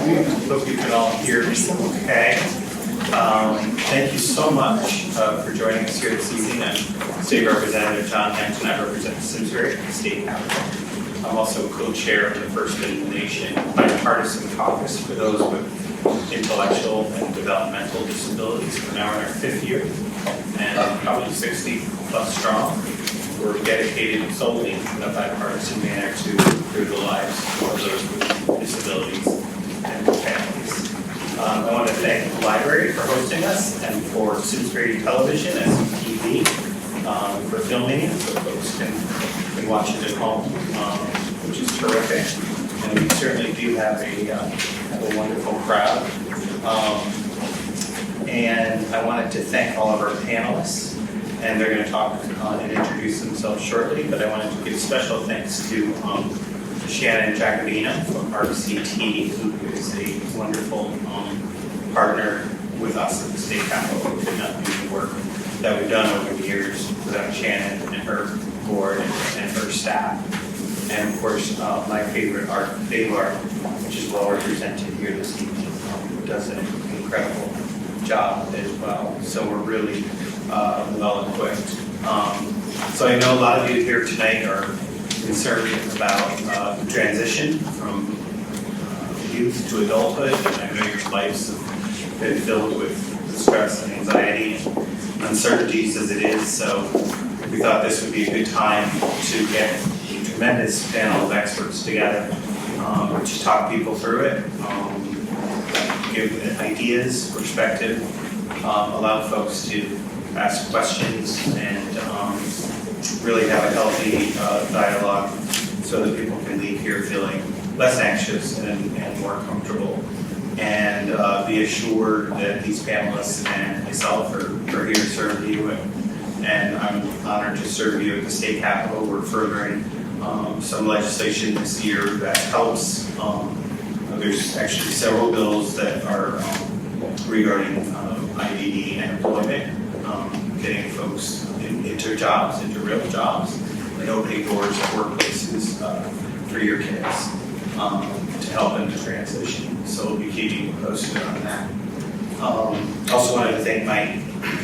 Hope you can all hear me okay. Thank you so much for joining us here this evening. I'm State Representative John Hampton. I represent Simsbury, the state capital. I'm also co-chair of the First in the Nation bipartisan caucus for those with intellectual and developmental disabilities. We're now in our 5th year and probably 60 plus strong. We're dedicated solely in a bipartisan manner to improve the lives of those with disabilities and their families. I want to thank the library for hosting us and for Simsbury Television as TV for filming it so folks can watch it at home, which is terrific. And we certainly do have a wonderful crowd. And I wanted to thank all of our panelists. And they're going to talk and introduce themselves shortly, but I wanted to give special thanks to Shannon from RCT, who is a wonderful partner with us at the state capitol. We could not do the work that we've done over the years without Shannon and her board and her staff. And of course, my favorite art, FAVAHR, which is well represented here this evening, does an incredible job as well. So we're really well equipped. So I know a lot of you here tonight are concerned about the transition from youth to adulthood. And I know your lives have been filled with stress and anxiety and uncertainties as it is. So we thought this would be a good time to get a tremendous panel of experts together to talk people through it, give ideas, perspective, allow folks to ask questions and really have a healthy dialogue so that people can leave here feeling less anxious and more comfortable. And be assured that these panelists and myself are here to serve you. And I'm honored to serve you at the state capitol. We're furthering some legislation this year that helps. There's actually several bills that are regarding IDD and employment. Getting folks into jobs, into real jobs, and opening doors at workplaces for your kids to help them to transition. So we'll be keeping you posted on that. Also wanted to thank my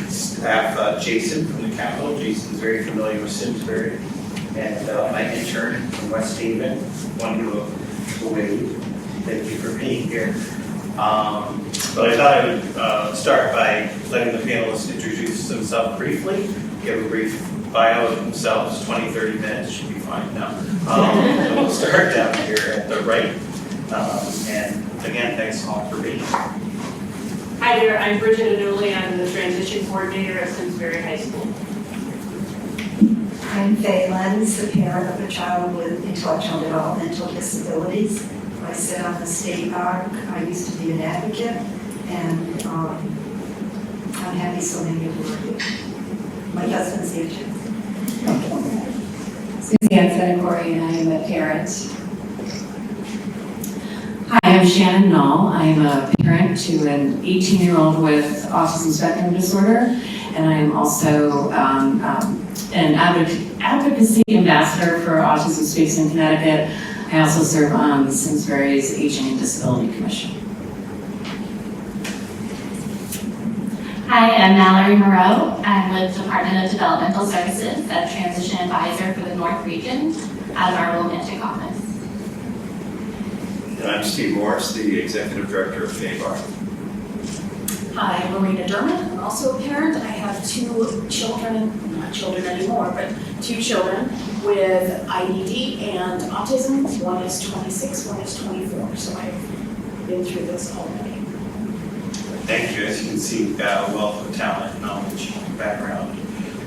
staff, Jason from the Capitol. Jason's very familiar with Simsbury, and my intern from West Haven, one who waved. Thank you for being here. But I thought I would start by letting the panelists introduce themselves briefly, give a brief bio of themselves, 20-30 minutes should be fine now. And we'll start down here at the right. And again, thanks all for being here. Hi there, I'm Bridget Anuli. I'm the transition coordinator at Simsbury High School. I'm Lenz, the parent of a child with intellectual and developmental disabilities. I sit on the state bar. I used to be an advocate, and I'm happy so many of you are here. My husband's here too. Suzanne, Sinacori, and I am a parent. Hi, I'm Shannon Knall. I'm a parent to an 18-year-old with autism spectrum disorder, and I am also an advocacy ambassador for Autism Space in Connecticut. I also serve on Simsbury's Aging and Disability Commission. Hi, I'm Mallory Moreau. I'm with the Department of Developmental Services, a transition advisor for the North Region out of our romantic office. And I'm Steve Morris, the Executive Director of FAVAHR. Hi, I'm Marina Derman. I'm also a parent. I have 2 children, not children anymore, but 2 children with IDD and autism. One is 26, one is 24. So I've been through this already. Thank you. As you can see, we've got a wealth of talent, knowledge, background,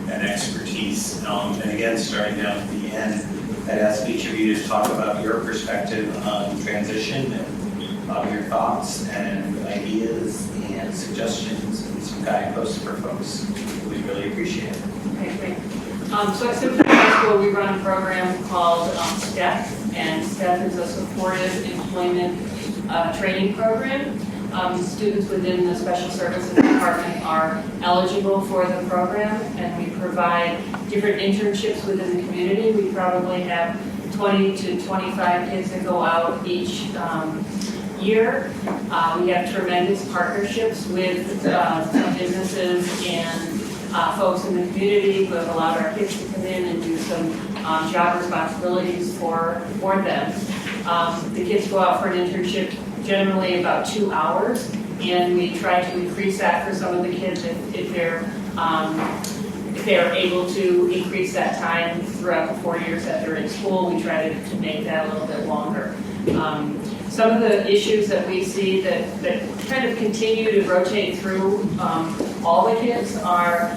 and expertise. And again, starting down at the end, I'd ask each of you to talk about your perspective on transition and your thoughts and ideas and suggestions and some guideposts for folks. We really appreciate it. Okay, great. So at Simsbury High School, we run a program called STEP, and STEP is a supportive employment training program. Students within the Special Services Department are eligible for the program, and we provide different internships within the community. We probably have 20 to 25 kids that go out each year. We have tremendous partnerships with businesses and folks in the community who have allowed our kids to come in and do some job responsibilities for them. The kids go out for an internship generally about 2 hours, and we try to increase that for some of the kids if they're able to increase that time throughout the 4 years that they're in school. We try to make that a little bit longer. Some of the issues that we see that kind of continue to rotate through all the kids are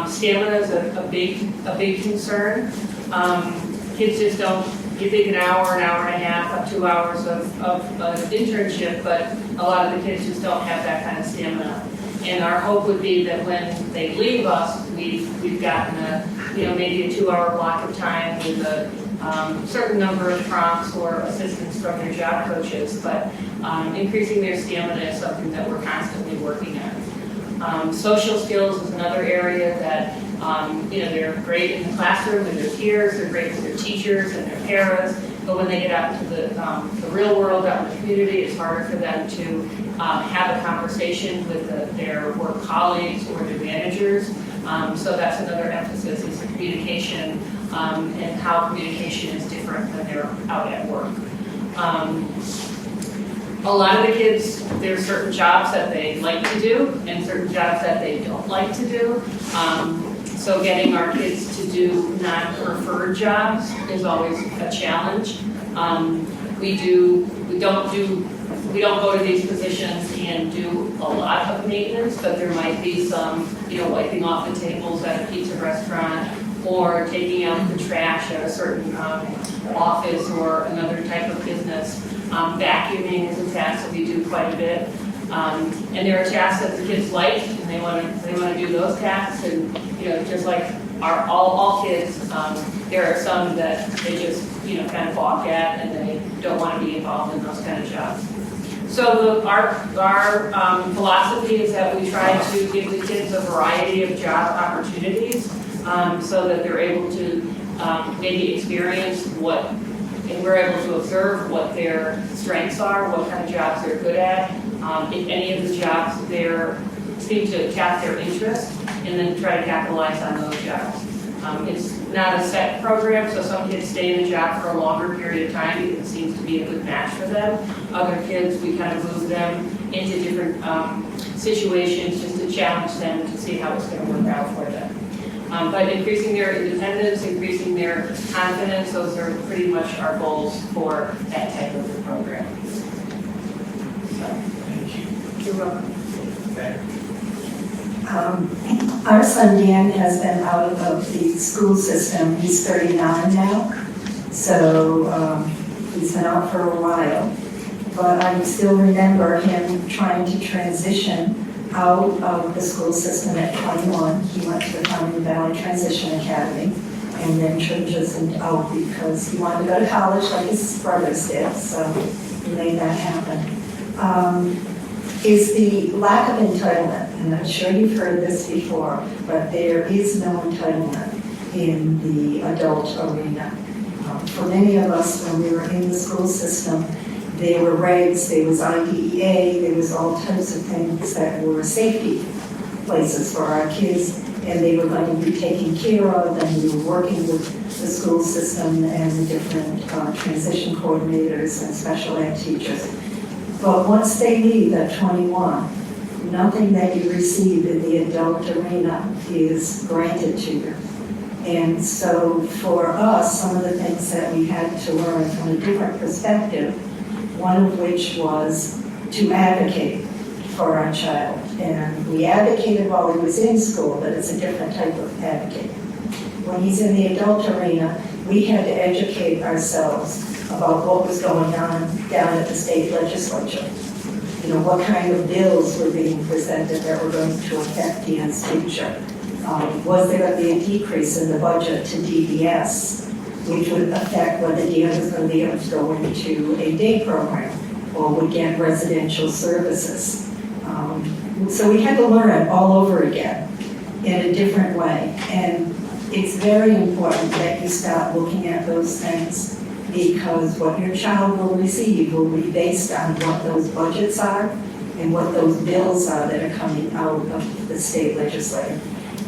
stamina is a big concern. Kids just don't, you think an hour and a half, up 2 hours of internship, but a lot of the kids just don't have that kind of stamina. And our hope would be that when they leave us, we've gotten maybe a 2 hour block of time with a certain number of prompts or assistance from their job coaches, but increasing their stamina is something that we're constantly working on. Social skills is another area that they're great in the classroom with their peers, they're great with their teachers and their paras, but when they get out into the real world, out in the community, it's harder for them to have a conversation with their work colleagues or their managers. So that's another emphasis is communication and how communication is different when they're out at work. A lot of the kids, there's certain jobs that they like to do and certain jobs that they don't like to do. So getting our kids to do non-preferred jobs is always a challenge. We don't go to these positions and do a lot of maintenance, but there might be some, wiping off the tables at a pizza restaurant or taking out the trash at a certain office or another type of business. Vacuuming is a task that we do quite a bit. And there are tasks that the kids like, and they want to do those tasks. And just like all kids, there are some that they just kind of balk at, and they don't want to be involved in those kind of jobs. So our philosophy is that we try to give the kids a variety of job opportunities, so that they're able to maybe experience and we're able to observe what their strengths are, what kind of jobs they're good at. If any of the jobs seem to tap their interest, and then try to capitalize on those jobs. It's not a set program, so some kids stay in a job for a longer period of time because it seems to be a good match for them. Other kids, we kind of move them into different situations just to challenge them to see how it's going to work out for them. But increasing their independence, increasing their confidence, those are pretty much our goals for that type of a program. So, Thank you. you're welcome. Okay. Our son Dan has been out of the school system. He's 39 now, so he's been out for a while. But I still remember him trying to transition out of the school system at 21. He went to the Fountain Valley Transition Academy and then transitioned out because he wanted to go to college like his brothers did, so he made that happen. Is the lack of entitlement, and I'm sure you've heard this before, but there is no entitlement in the adult arena. For many of us, when we were in the school system, there were regs, there was IDEA, there was all types of things that were safety places for our kids, and they were going to be taken care of, and we were working with the school system and the different transition coordinators and special ed teachers. But once they leave at 21, nothing that you receive in the adult arena is granted to you. And so for us, some of the things that we had to learn from a different perspective, one of which was to advocate for our child. And we advocated while he was in school, but it's a different type of advocate. When he's in the adult arena, we had to educate ourselves about what was going on down at the state legislature. What kind of bills were being presented that were going to affect Dan's future. Was there going to be a decrease in the budget to DBS, which would affect whether Dan was going to be able to go into a day program or would get residential services. So we had to learn it all over again in a different way. And it's very important that you start looking at those things because what your child will receive will be based on what those budgets are and what those bills are that are coming out of the state legislature.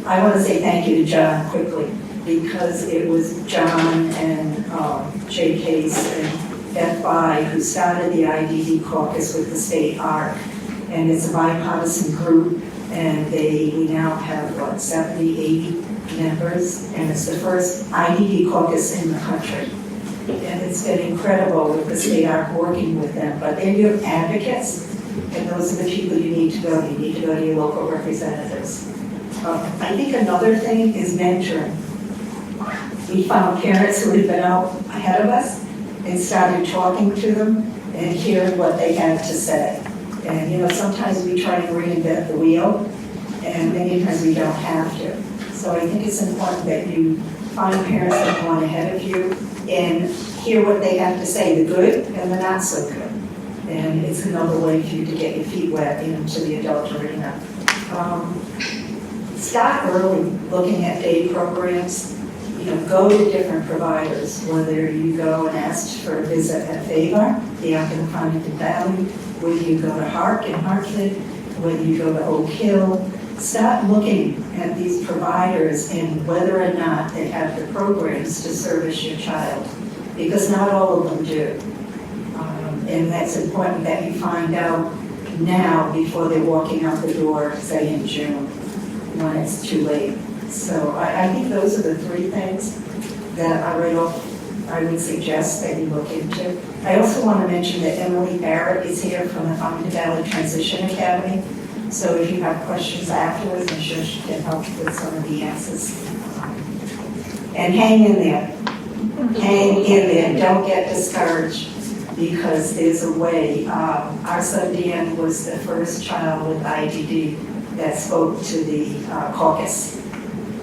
I want to say thank you to John quickly, because it was John and Jay Case and FI who started the IDD caucus with the state ARC, and it's a bipartisan group, and we now have 70, 80 members, and it's the first IDD caucus in the country. And it's been incredible with the state ARC working with them, but they're your advocates, and those are the people you need to go to. You need to go to your local representatives. I think another thing is mentoring. We found parents who had been out ahead of us and started talking to them and hearing what they had to say. And you know, sometimes we try to reinvent the wheel, and many times we don't have to. So I think it's important that you find parents that go on ahead of you and hear what they have to say, the good and the not so good. And it's another way for you to get your feet wet into the adult arena. Start early looking at day programs. You know, go to different providers, whether you go and ask for a visit at FAVAHR, the Huntington Valley, whether you go to Hark in Hartford, whether you go to Oak Hill. Start looking at these providers and whether or not they have the programs to service your child, because not all of them do. And that's important that you find out now before they're walking out the door, say in June, when it's too late. So I think those are the three things that I would suggest that you look into. I also want to mention that Emily Barrett is here from the Hampton Valley Transition Academy. So if you have questions afterwards, I'm sure she can help with some of the answers. And hang in there. Hang in there. Don't get discouraged, because there's a way. Our son Dan was the first child with IDD that spoke to the caucus.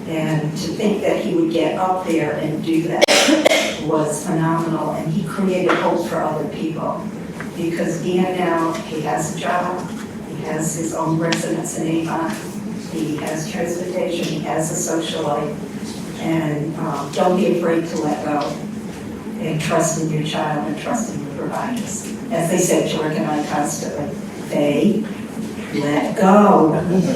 And to think that he would get up there and do that was phenomenal. And he created hope for other people. Because Dan now, he has a job, he has his own residence in Avon, he has transportation, he has a social life. And don't be afraid to let go. And trust in your child and trust in your providers. As they said, George and I constantly, they let go,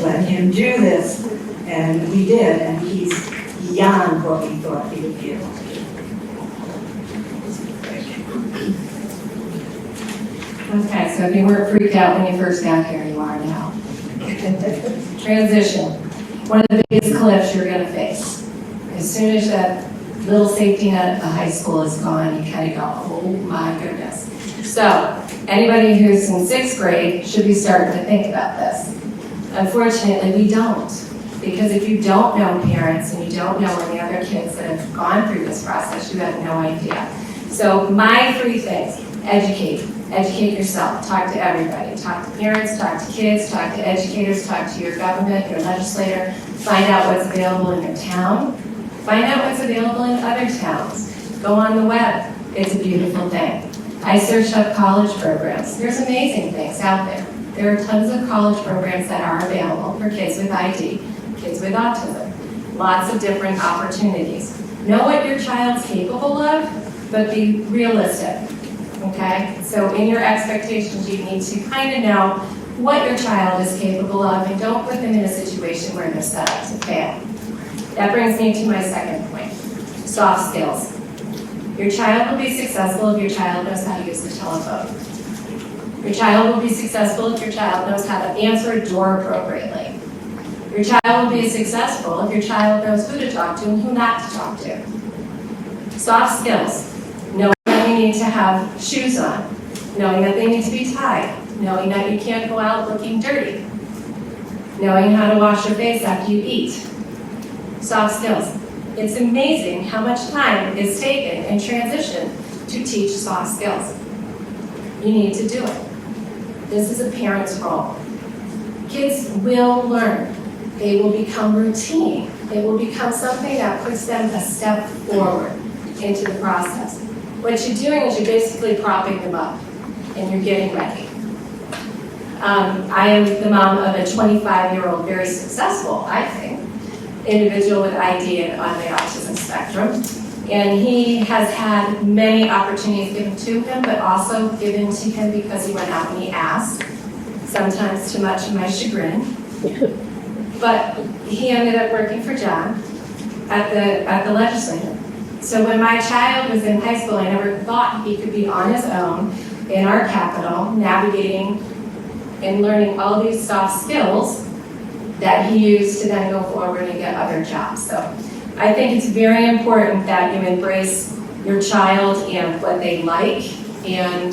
let him do this. And we did, and he's beyond what we thought he would be able to do. Okay, so if you weren't freaked out when you first got here, you are now. Transition. One of the biggest cliffs you're going to face. As soon as that little safety net at the high school is gone, you kind of go, oh my goodness. So, anybody who's in 6th grade should be starting to think about this. Unfortunately, we don't. Because if you don't know parents and you don't know any other kids that have gone through this process, you have no idea. So my 3 things: educate. Educate yourself. Talk to everybody. Talk to parents, talk to kids, talk to educators, talk to your government, your legislator. Find out what's available in your town. Find out what's available in other towns. Go on the web. It's a beautiful thing. I searched up college programs. There's amazing things out there. There are tons of college programs that are available for kids with ID, kids with autism. Lots of different opportunities. Know what your child's capable of, but be realistic, okay? So in your expectations, you need to kind of know what your child is capable of, and don't put them in a situation where they're set up to fail. That brings me to my second point, soft skills. Your child will be successful if your child knows how to use the telephone. Your child will be successful if your child knows how to answer a door appropriately. Your child will be successful if your child knows who to talk to and who not to talk to. Soft skills. Knowing that you need to have shoes on. Knowing that they need to be tied. Knowing that you can't go out looking dirty. Knowing how to wash your face after you eat. Soft skills. It's amazing how much time is taken in transition to teach soft skills. You need to do it. This is a parent's role. Kids will learn. They will become routine. It will become something that puts them a step forward into the process. What you're doing is you're basically propping them up and you're getting ready. I am the mom of a 25-year-old, very successful, I think, individual with ID and on the autism spectrum. And he has had many opportunities given to him, but also given to him because he went out and he asked, sometimes too much of my chagrin. But he ended up working for John at the legislature. So when my child was in high school, I never thought he could be on his own in our capital, navigating and learning all these soft skills that he used to then go forward and get other jobs. So I think it's very important that you embrace your child and what they like, and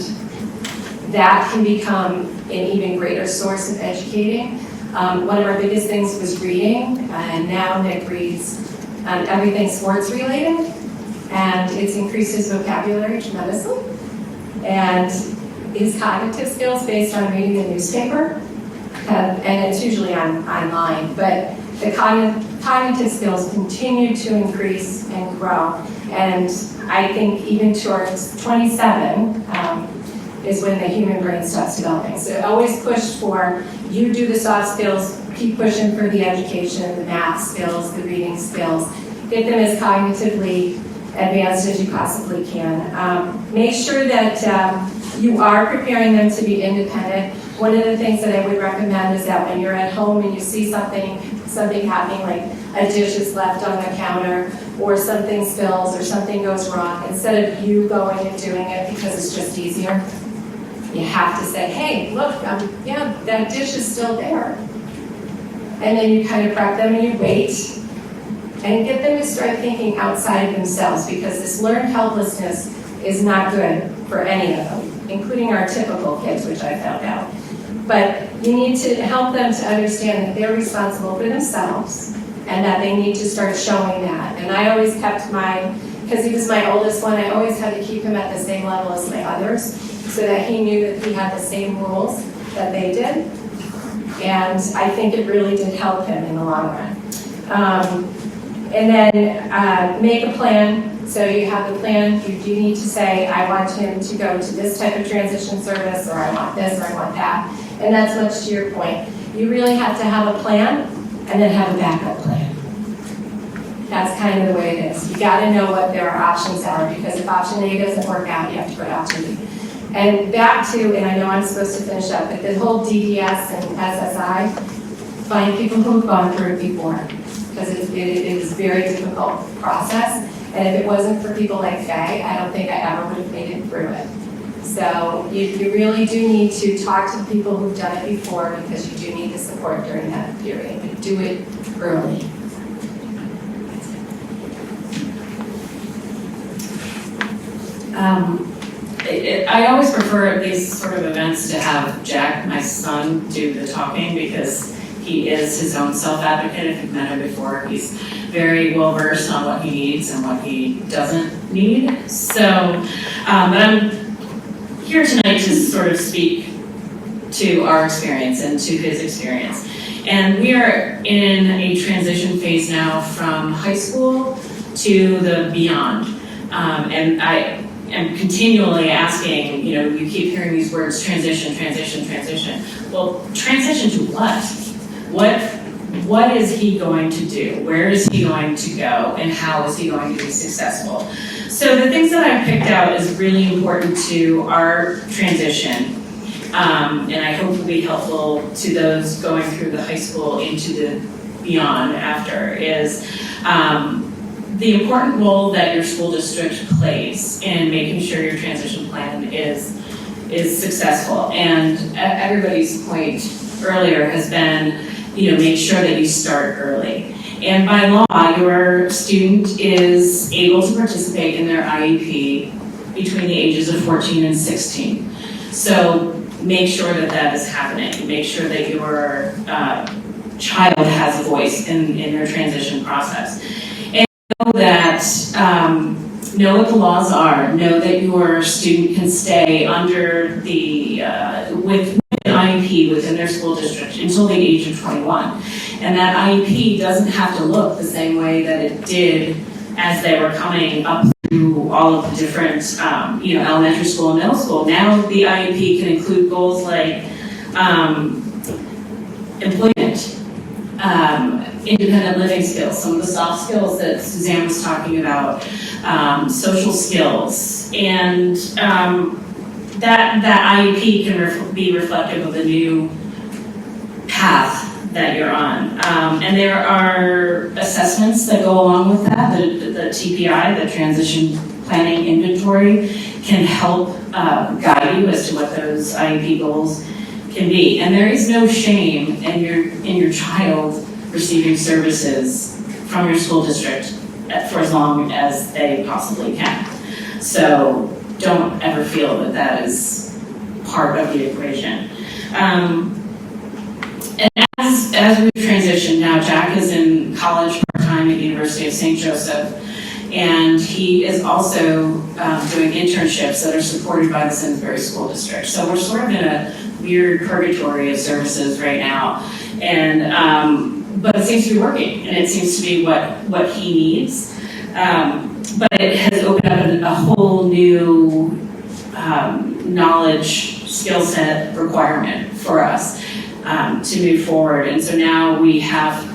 that can become an even greater source of educating. One of our biggest things was reading, and now Nick reads everything sports related, and it's increased his vocabulary tremendously. And his cognitive skills based on reading the newspaper, and it's usually online, but the cognitive skills continue to increase and grow. And I think even towards 27 is when the human brain starts developing. So always push for, you do the soft skills, keep pushing for the education, the math skills, the reading skills. Get them as cognitively advanced as you possibly can. Make sure that you are preparing them to be independent. One of the things that I would recommend is that when you're at home and you see something happening, like a dish is left on the counter, or something spills, or something goes wrong, instead of you going and doing it because it's just easier, you have to say, hey, look, yeah, that dish is still there. And then you kind of prep them and you wait, and get them to start thinking outside of themselves, because this learned helplessness is not good for any of them, including our typical kids, which I found out. But you need to help them to understand that they're responsible for themselves and that they need to start showing that. And I always kept because he was my oldest one, I always had to keep him at the same level as my others so that he knew that he had the same rules that they did. And I think it really did help him in the long run. And then make a plan. So you have the plan, you do need to say, I want him to go to this type of transition service, or I want this, or I want that. And that's much to your point. You really have to have a plan and then have a backup plan. That's kind of the way it is. You got to know what their options are, because if option A doesn't work out, you have to go to option B. And back to, and I know I'm supposed to finish up, but the whole DDS and SSI, find people who've gone through it before, because it is a very difficult process. And if it wasn't for people like Faye, I don't think I ever would have made it through it. So you really do need to talk to people who've done it before, because you do need the support during that period. But do it early. I always prefer at these sort of events to have Jack, my son, do the talking, because he is his own self-advocate. If you've met him before, he's very well versed on what he needs and what he doesn't need. So, but I'm here tonight to sort of speak to our experience and to his experience. And we are in a transition phase now from high school to the beyond. And I am continually asking, you keep hearing these words, transition, transition, transition. Well, transition to what? What is he going to do? Where is he going to go? And how is he going to be successful? So the things that I picked out is really important to our transition, and I hope will be helpful to those going through the high school into the beyond after, is the important role that your school district plays in making sure your transition plan is successful. And everybody's point earlier has been, make sure that you start early. And by law, your student is able to participate in their IEP between the ages of 14 and 16. So make sure that that is happening. Make sure that your child has a voice in your transition process. And know what the laws are. Know that your student can stay under with an IEP within their school district until the age of 21. And that IEP doesn't have to look the same way that it did as they were coming up through all of the different, elementary school and middle school. Now the IEP can include goals like employment, independent living skills, some of the soft skills that Suzanne was talking about, social skills, and that IEP can be reflective of the new path that you're on. And there are assessments that go along with that. The TPI, the Transition Planning Inventory, can help guide you as to what those IEP goals can be. And there is no shame in your child receiving services from your school district for as long as they possibly can. So don't ever feel that that is part of the equation. And as we transition now, Jack is in college part-time at the University of St. Joseph, and he is also doing internships that are supported by the Simsbury School District. So we're sort of in a weird purgatory of services right now, and but it seems to be working, and it seems to be what he needs. But it has opened up a whole new knowledge, skill set requirement for us to move forward. And so now we have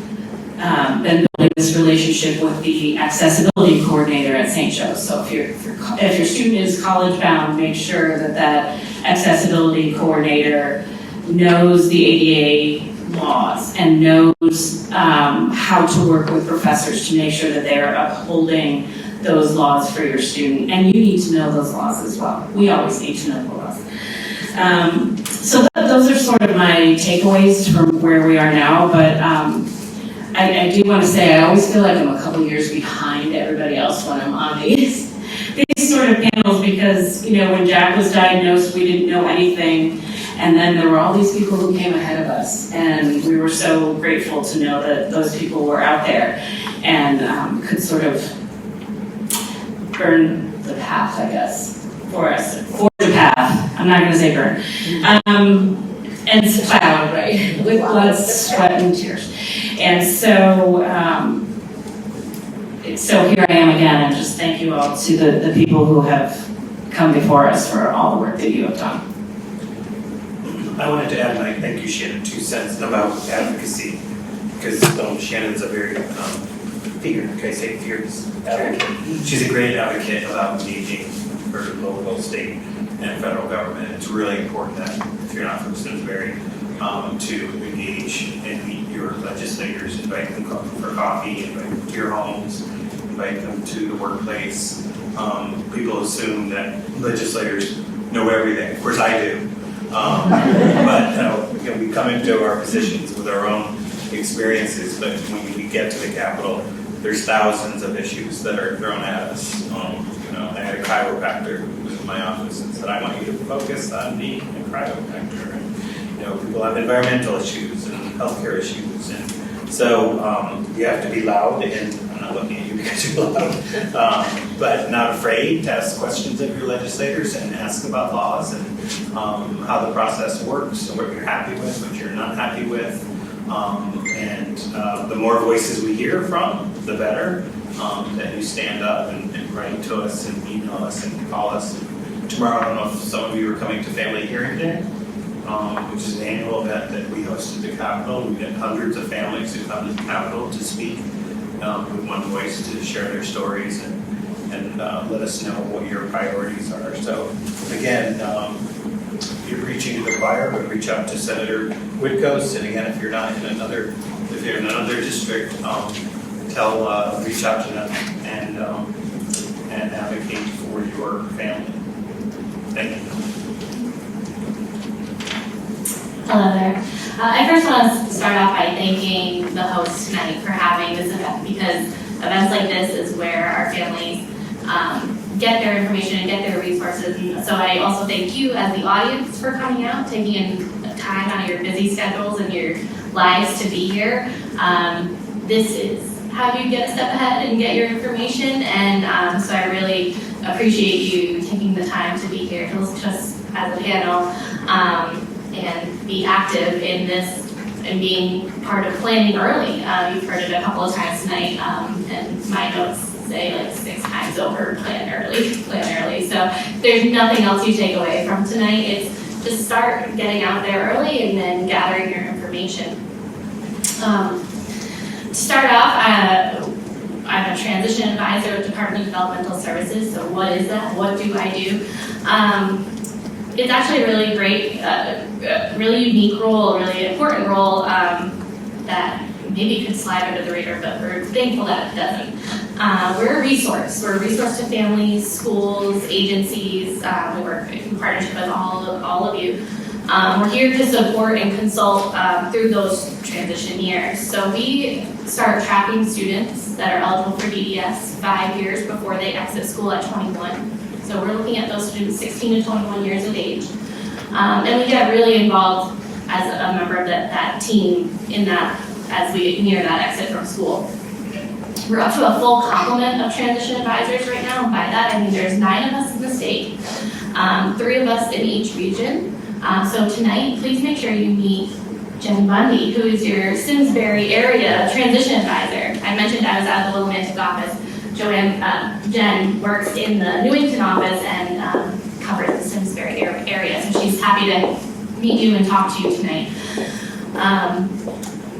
been building this relationship with the accessibility coordinator at St. Joe's. So if your student is college bound, make sure that accessibility coordinator knows the ADA laws and knows how to work with professors to make sure that they are upholding those laws for your student. And you need to know those laws as well. We always need to know the laws. So those are sort of my takeaways from where we are now, but I do want to say I always feel like I'm a couple years behind everybody else when I'm on these sort of panels, because when Jack was diagnosed, we didn't know anything, and then there were all these people who came ahead of us, and we were so grateful to know that those people were out there and could sort of burn the path, I guess, for us. Forge the path. I'm not going to say burn. And cloud, right? With blood, sweat, and tears. And so, so here I am again, and just thank you all to the people who have come before us for all the work that you have done. I wanted to add my thank you, Shannon, 2 cents about advocacy, because Shannon's a very fierce advocate. She's a great advocate about engaging for local, state, and federal government. It's really important that if you're not from Simsbury, to engage and meet your legislators, invite them for coffee, invite them to your homes, invite them to the workplace. People assume that legislators know everything. Of course I do. But we come into our positions with our own experiences, but when we get to the Capitol, there's thousands of issues that are thrown at us. I had a chiropractor who was in my office and said, I want you to focus on being a chiropractor. And, people have environmental issues and healthcare issues. And so you have to be loud, and I'm not looking at you because you're loud, but not afraid to ask questions of your legislators and ask about laws and how the process works and what you're happy with, what you're not happy with. And the more voices we hear from, the better. That you stand up and write to us and email us and call us. Tomorrow, I don't know if some of you are coming to Family Hearing Day, which is an annual event that we host at the Capitol. We get hundreds of families who come to the Capitol to speak with one voice to share their stories and let us know what your priorities are. So again, you're preaching to the choir, but reach out to Senator Whitcoast. And again, if you're in another district, reach out to them and advocate for your family. Thank you. Hello there. I first want to start off by thanking the host tonight for having this event, because events like this is where our families get their information and get their resources. And so I also thank you as the audience for coming out, taking in time out of your busy schedules and your lives to be here. This is how you get a step ahead and get your information, and so I really appreciate you taking the time to be here to listen to us as a panel and be active in this and being part of planning early. You've heard it a couple of times tonight, and my notes say like 6 times over, plan early. So there's nothing else you take away from tonight. It's just start getting out there early and then gathering your information. To start off, I'm a transition advisor with Department of Developmental Services. So what is that? What do I do? It's actually a really great, really unique role, really important role that maybe could slide under the radar, but we're thankful that it doesn't. We're a resource. We're a resource to families, schools, agencies. We work in partnership with all of you. We're here to support and consult through those transition years. So we start tracking students that are eligible for DDS 5 years before they exit school at 21. So we're looking at those students 16 to 21 years of age. And we get really involved as a member of that team in that as we near that exit from school. We're up to a full complement of transition advisors right now, and by that I mean there's 9 of us in the state, 3 of us in each region. So tonight, please make sure you meet Jen Bundy, who is your Simsbury area transition advisor. I mentioned I was out of the Willimantic office. Jen works in the Newington office and covers the Simsbury area, so she's happy to meet you and talk to you tonight.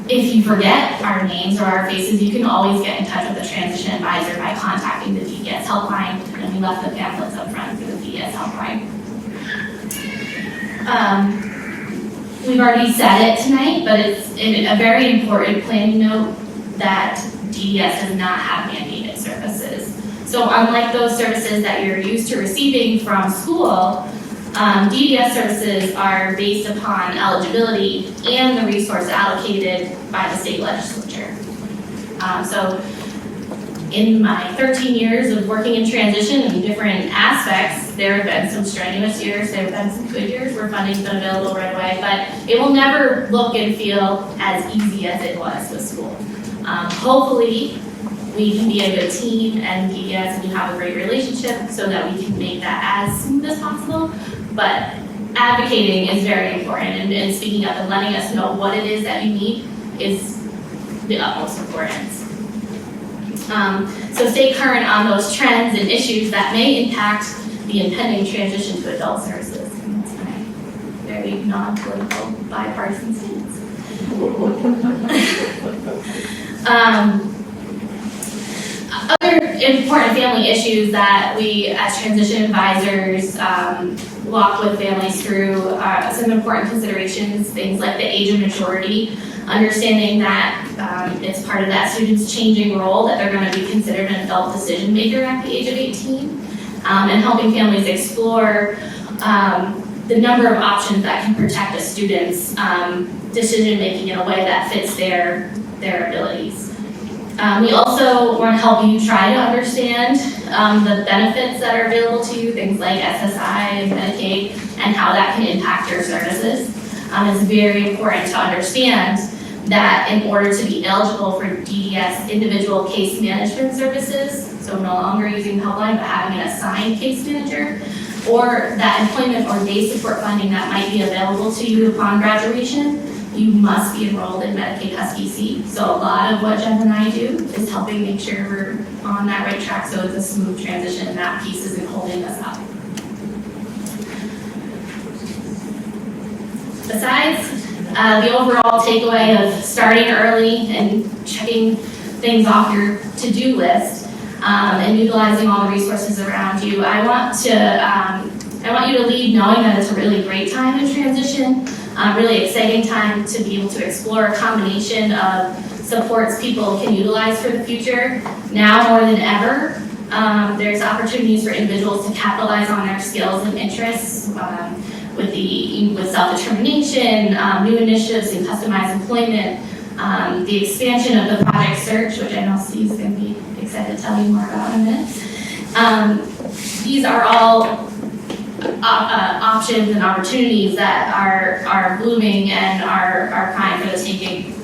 If you forget our names or our faces, you can always get in touch with the transition advisor by contacting the DDS helpline, and we left the pamphlets up front for the DDS helpline. We've already said it tonight, but it's a very important planning note that DDS does not have mandated services. So unlike those services that you're used to receiving from school, DDS services are based upon eligibility and the resource allocated by the state legislature. So in my 13 years of working in transition in different aspects, there have been some strenuous years, there have been some good years where funding's been available right away, but it will never look and feel as easy as it was with school. Hopefully, we can be a good team and DDS and you have a great relationship so that we can make that as smooth as possible. But advocating is very important, and speaking up and letting us know what it is that you need is the utmost importance. So stay current on those trends and issues that may impact the impending transition to adult services. And that's my very non-political bipartisan stance. Other important family issues that we as transition advisors walk with families through are some important considerations, things like the age of maturity, understanding that it's part of that student's changing role, that they're going to be considered an adult decision maker at the age of 18, and helping families explore the number of options that can protect a student's decision making in a way that fits their abilities. We also want to help you try to understand the benefits that are available to you, things like SSI and Medicaid, and how that can impact your services. It's very important to understand that in order to be eligible for DDS individual case management services, so no longer using the helpline but having an assigned case manager, or that employment or day support funding that might be available to you upon graduation, you must be enrolled in Medicaid Husky C. So a lot of what Jen and I do is helping make sure we're on that right track so it's a smooth transition and that piece isn't holding us up. Besides the overall takeaway of starting early and checking things off your to-do list and utilizing all the resources around you, I want you to leave knowing that it's a really great time in transition, really exciting time to be able to explore a combination of supports people can utilize for the future. Now more than ever, there's opportunities for individuals to capitalize on their skills and interests with self-determination, new initiatives in customized employment, the expansion of the project search, which I know Steve's going to be excited to tell you more about in a minute. These are all options and opportunities that are blooming and are prime for the taking.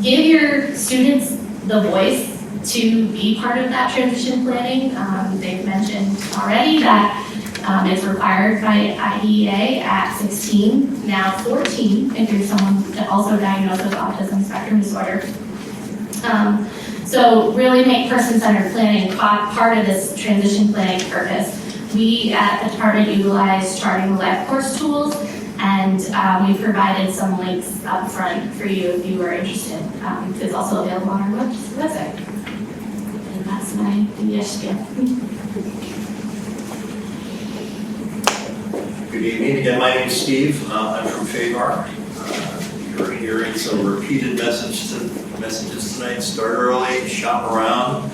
Give your students the voice to be part of that transition planning. They've mentioned already that it's required by IDEA at 16, now 14 if you're someone also diagnosed with autism spectrum disorder. So really make person-centered planning part of this transition planning purpose. We at the department utilize charting the life course tools And we've provided some links up front for you if you are interested. It's also available on our website. And that's my spiel. Good evening. Again, my name is Steve. I'm from FAVAHR. You're hearing some repeated messages tonight. Start early, shop around.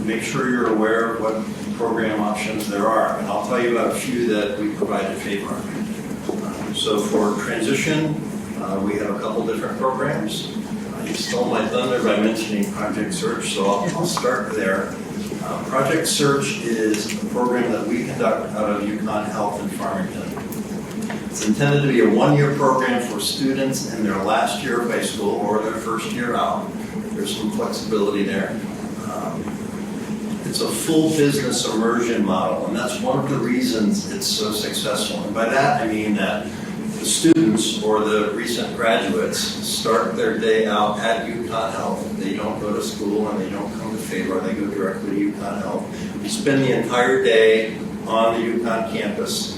Make sure you're aware of what program options there are. And I'll tell you about a few that we provide at FAVAHR. So for transition, we have a couple different programs. You stole my thunder by mentioning Project Search, so I'll start there. Project Search is a program that we conduct out of UConn Health in Farmington. It's intended to be a one-year program for students in their last year of high school or their first year out. There's some flexibility there. It's a full business immersion model, and that's one of the reasons it's so successful. And by that, I mean that the students or the recent graduates start their day out at UConn Health. They don't go to school and they don't come to FAVAHR. They go directly to UConn Health. They spend the entire day on the UConn campus.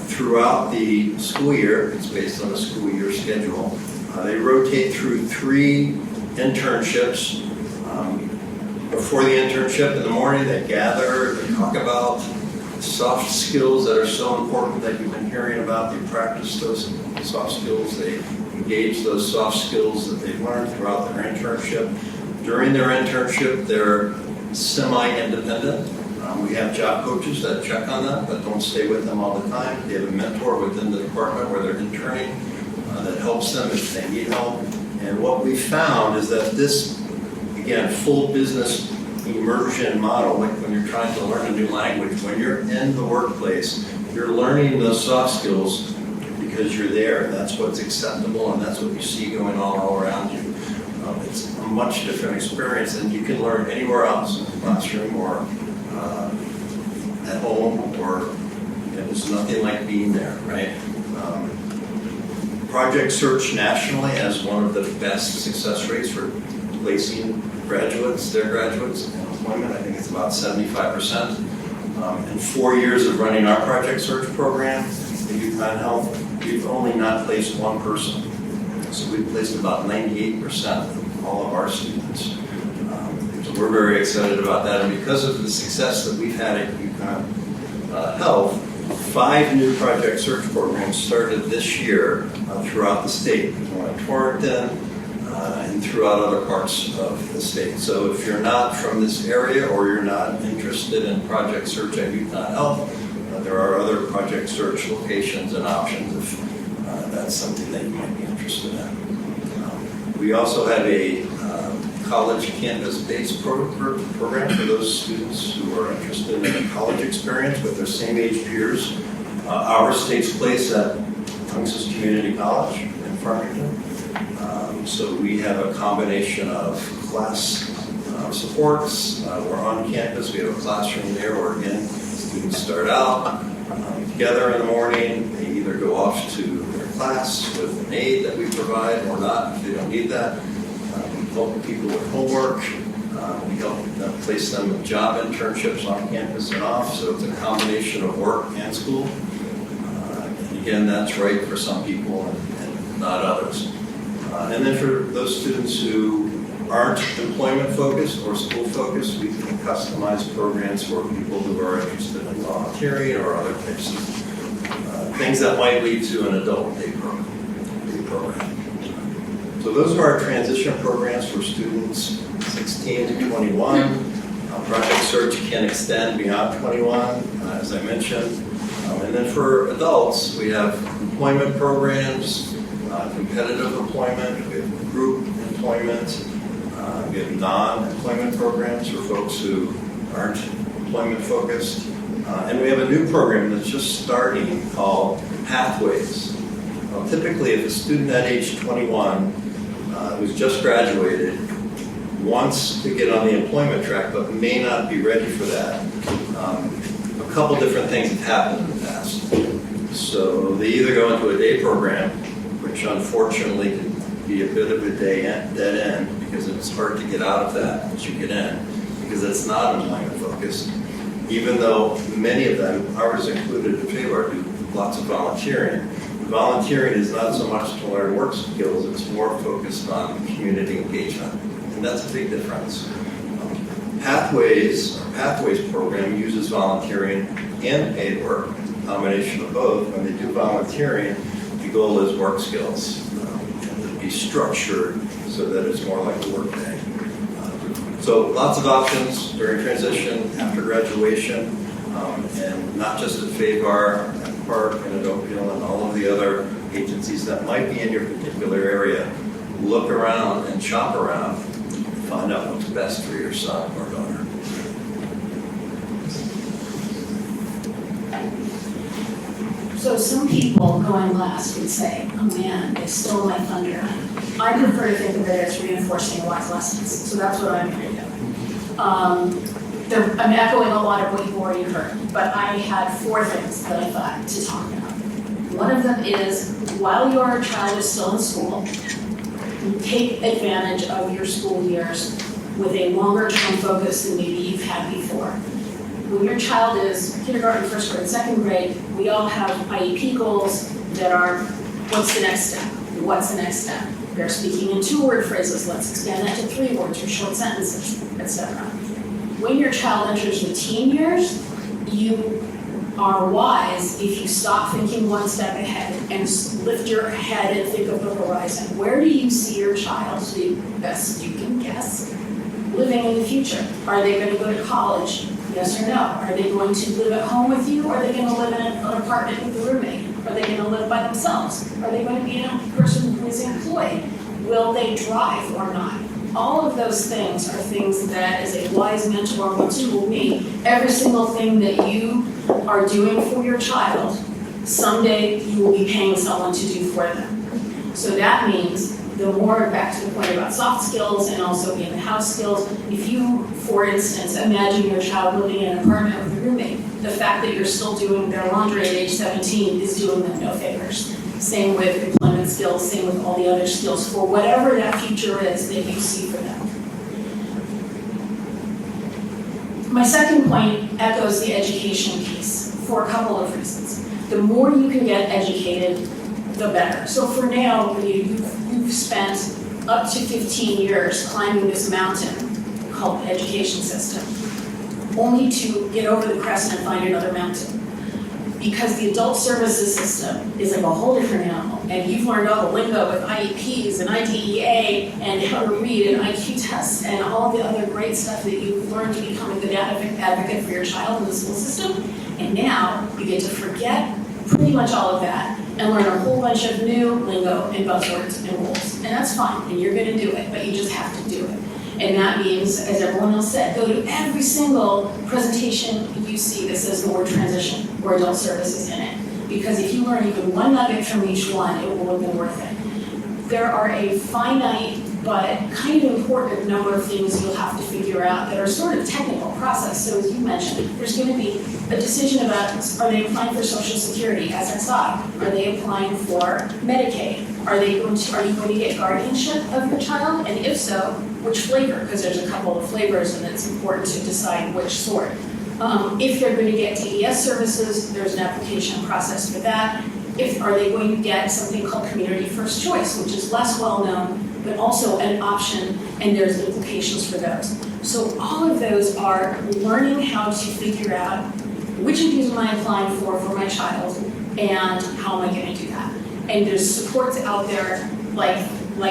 Throughout the school year, it's based on the school year schedule. They rotate through 3 internships. Before the internship in the morning, they gather, they talk about soft skills that are so important that you've been hearing about. They practice those soft skills. They engage those soft skills that they've learned throughout their internship. During their internship, they're semi-independent. We have job coaches that check on them, but don't stay with them all the time. They have a mentor within the department where they're interning that helps them if they need help. And what we found is that this, again, full business immersion model, like when you're trying to learn a new language, when you're in the workplace, you're learning those soft skills because you're there. That's what's acceptable, and that's what you see going on all around you. It's a much different experience than you can learn anywhere else, in the classroom or at home, or there's nothing like being there, right? Project Search nationally has one of the best success rates for placing graduates, their graduates in employment. I think it's about 75%. In 4 years of running our Project Search program at UConn Health, we've only not placed one person. So we've placed about 98% of all of our students. So we're very excited about that. And because of the success that we've had at UConn Health, 5 new Project Search programs started this year throughout the state. There's one in Torrington, and throughout other parts of the state. So if you're not from this area or you're not interested in Project Search at UConn Health, there are other Project Search locations and options if that's something that you might be interested in. We also have a college campus-based program for those students who are interested in a college experience with their same age peers. Ours takes place at Tungus Community College in Farmington. So we have a combination of class supports. We're on campus. We have a classroom there where, again, students start out together in the morning. They either go off to their class with an aid that we provide or not if they don't need that. We help people with homework. We help them place them with job internships on campus and off. So it's a combination of work and school. And again, that's right for some people and not others. And then for those students who aren't employment focused or school focused, we can customize programs for people who are interested in volunteering or other types of things that might lead to an adult day program. So those are our transition programs for students 16 to 21. Project Search can extend beyond 21, as I mentioned. And then for adults, we have employment programs, competitive employment, we have group employment, we have non-employment programs for folks who aren't employment focused, and we have a new program that's just starting called Pathways. Well, typically, if a student at age 21 who's just graduated wants to get on the employment track but may not be ready for that, a couple different things have happened in the past. So they either go into a day program, which unfortunately can be a bit of a dead end because it's hard to get out of that once you get in, because it's not employment focused. Even though many of them, ours included in FAVAHR, do lots of volunteering, volunteering is not so much to learn work skills, it's more focused on community engagement. And that's a big difference. Pathways program uses volunteering and paid work, a combination of both. When they do volunteering, the goal is work skills. And to be structured so that it's more like a work day. So lots of options during transition, after graduation, and not just at FAVAHR, at Park, and at Oakville, and all of the other agencies that might be in your particular area. Look around and shop around, and find out what's best for your son or daughter. So some people going last would say, oh man, they stole my thunder. I prefer to think of it as reinforcing wise lessons. So that's what I'm going to do. I'm echoing a lot of what you've already heard, but I had 4 things that I thought to talk about. One of them is, while your child is still in school, take advantage of your school years with a longer term focus than maybe you've had before. When your child is kindergarten, first grade, second grade, we all have IEP goals that are, what's the next step? What's the next step? They're speaking in 2-word phrases, let's expand that to 3 words or short sentences, etc. When your child enters the teen years, you are wise if you stop thinking one step ahead and lift your head and think of the horizon. Where do you see your child, the best you can guess, living in the future? Are they going to go to college? Yes or no? Are they going to live at home with you, or are they going to live in an apartment with a roommate? Are they going to live by themselves? Are they going to be a person who is employed? Will they drive or not? All of those things are things that, as a wise mentor once told me, every single thing that you are doing for your child, someday you will be paying someone to do for them. So that means the more, back to the point about soft skills and also in-the-house skills, if you, for instance, imagine your child living in an apartment with a roommate, the fact that you're still doing their laundry at age 17 is doing them no favors. Same with employment skills, same with all the other skills for whatever that future is that you see for them. My second point echoes the education piece for a couple of reasons. The more you can get educated, the better. So for now, you've spent up to 15 years climbing this mountain called the education system, only to get over the crest and find another mountain. Because the adult services system is like a whole different animal, and you've learned all the lingo with IEPs and IDEA and how to read and IQ tests and all the other great stuff that you've learned to become a good advocate for your child in the school system, and now you get to forget pretty much all of that and learn a whole bunch of new lingo and buzzwords and rules. And that's fine, and you're going to do it, but you just have to do it. And that means, as everyone else said, go to every single presentation you see that says the word transition or adult services in it. Because if you learn even one nugget from each one, it will have been worth it. There are a finite but kind of important number of things you'll have to figure out that are sort of technical process. So as you mentioned, there's going to be a decision about, are they applying for Social Security, SSI? Are they applying for Medicaid? Are you going to get guardianship of your child? And if so, which flavor? Because there's a couple of flavors and it's important to decide which sort. If they're going to get DES services, there's an application process for that. Are they going to get something called Community First Choice, which is less well known, but also an option, and there's implications for those. So all of those are learning how to figure out which of these am I applying for my child, and how am I going to do that. And there's supports out there like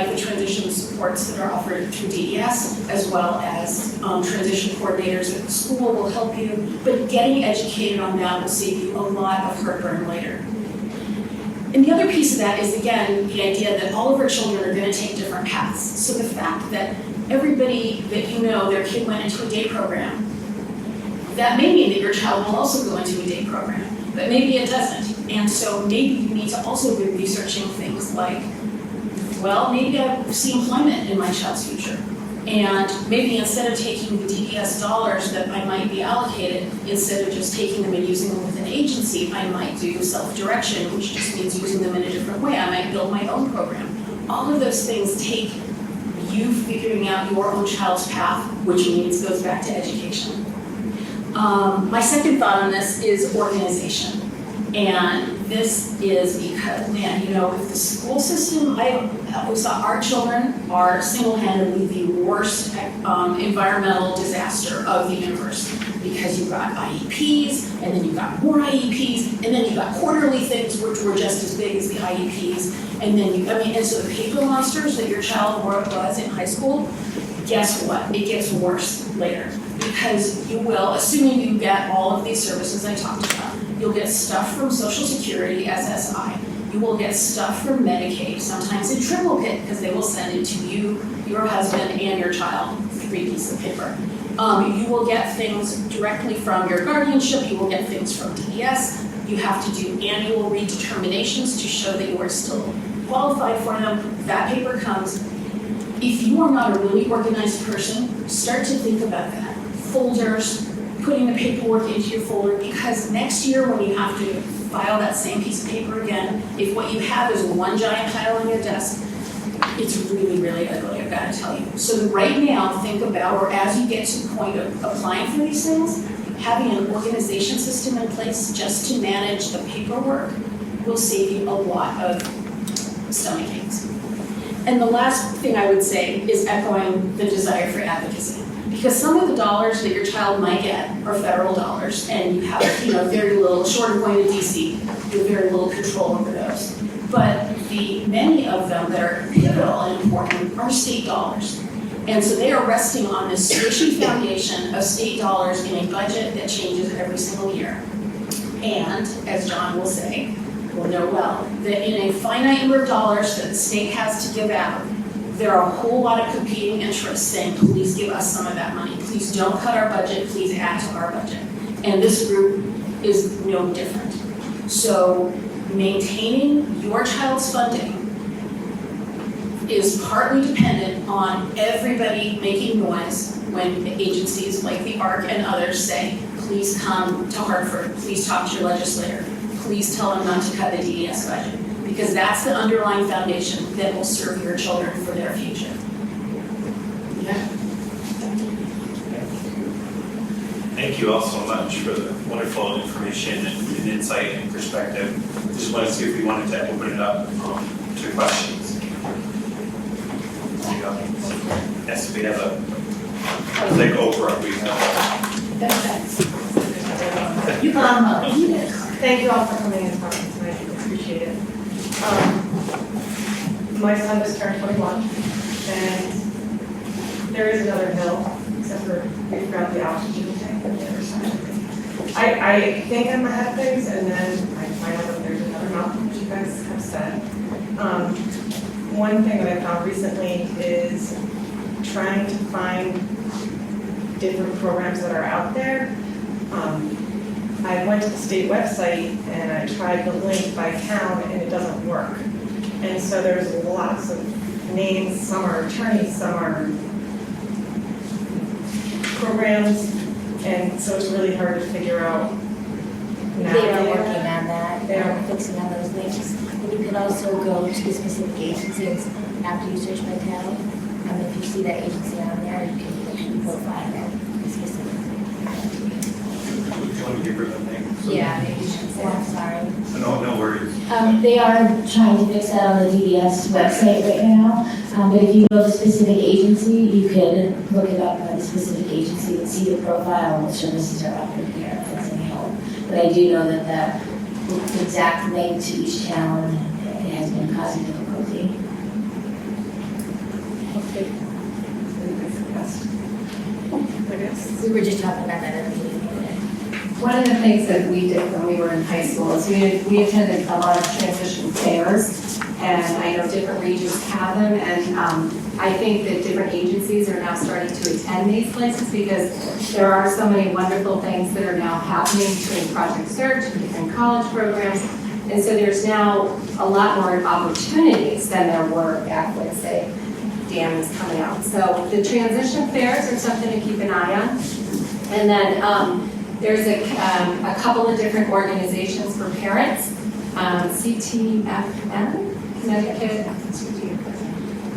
the transition supports that are offered through DES, as well as transition coordinators at the school will help you, but getting educated on that will save you a lot of heartburn later. And the other piece of that is, again, the idea that all of our children are going to take different paths. So the fact that everybody that you know, their kid went into a day program, that may mean that your child will also go into a day program, but maybe it doesn't. And so maybe you need to also be researching things like, well, maybe I see employment in my child's future. And maybe instead of taking the DES dollars that I might be allocated, instead of just taking them and using them with an agency, I might do self-direction, which just means using them in a different way. I might build my own program. All of those things take you figuring out your own child's path, which means goes back to education. My second thought on this is organization. And this is because, man, you know, if the school system, I always thought our children are single-handedly the worst environmental disaster of the universe. Because you've got IEPs, and then you've got more IEPs, and then you've got quarterly things which were just as big as the IEPs. And then and so the paper monsters that your child was in high school, guess what? It gets worse later. Because you will, assuming you get all of these services I talked about, you'll get stuff from Social Security, SSI. You will get stuff from Medicaid, sometimes in triplicate, because they will send it to you, your husband, and your child, 3 pieces of paper. You will get things directly from your guardianship, you will get things from DDS, you have to do annual redeterminations to show that you are still qualified for them. That paper comes. If you are not a really organized person, start to think about that. Folders, putting the paperwork into your folder, because next year when you have to file that same piece of paper again, if what you have is one giant pile on your desk, it's really, really ugly, I've got to tell you. So right now, think about, or as you get to the point of applying for these things, having an organization system in place just to manage the paperwork will save you a lot of stomach aches. And the last thing I would say is echoing the desire for advocacy. Because some of the dollars that your child might get are federal dollars, and you have, very little, short of going to DC, you have very little control over those. But many of them that are pivotal and important are state dollars. And so they are resting on this squishy foundation of state dollars in a budget that changes every single year. And, as John will say, will know well, that in a finite number of dollars that the state has to give out, there are a whole lot of competing interests saying, please give us some of that money. Please don't cut our budget, please add to our budget. And this group is no different. So maintaining your child's funding is partly dependent on everybody making noise when agencies like the ARC and others say, please come to Hartford, please talk to your legislator, please tell them not to cut the DDS budget. Because that's the underlying foundation that will serve your children for their future. Yeah. Thank you all so much for the wonderful information and insight and perspective. Just want to see if we wanted to open it up to questions. There you go. Yes, we have like Oprah, we have Thank you all for coming and talking tonight. I appreciate it. My son just turned 21, and there is another hill, except for we've got the oxygen tank on the other side of me. I think I'm ahead of things, and then I find out that there's another mountain, which you guys have said. One thing that I found recently is trying to find different programs that are out there. I went to the state website and I tried the link by town and it doesn't work. And so there's lots of names, some are attorneys, some are programs, and so it's really hard to figure out. They are working on that, they are fixing on those links. And you can also go to the specific agencies after you search by town. If you see that agency on there, you can actually profile that specifically. Do you want to give her the name? Yeah, maybe you should say, I'm sorry. No worries. They are trying to fix that on the DDS website right now. But if you go to a specific agency, you could look it up on the specific agency and see the profile and what services are offered here if that's any help. But I do know that the exact link to each town has been causing difficulty. Okay. We were just talking about that at the meeting. One of the things that we did when we were in high school is we attended a lot of transition fairs, and I know different regions have them, and I think that different agencies are now starting to attend these places because there are so many wonderful things that are now happening between Project Search and different college programs, and so there's now a lot more opportunities than there were back when, say, DAM was coming out. So the transition fairs are something to keep an eye on, and then there's a couple of different organizations for parents, CTFN, Connecticut,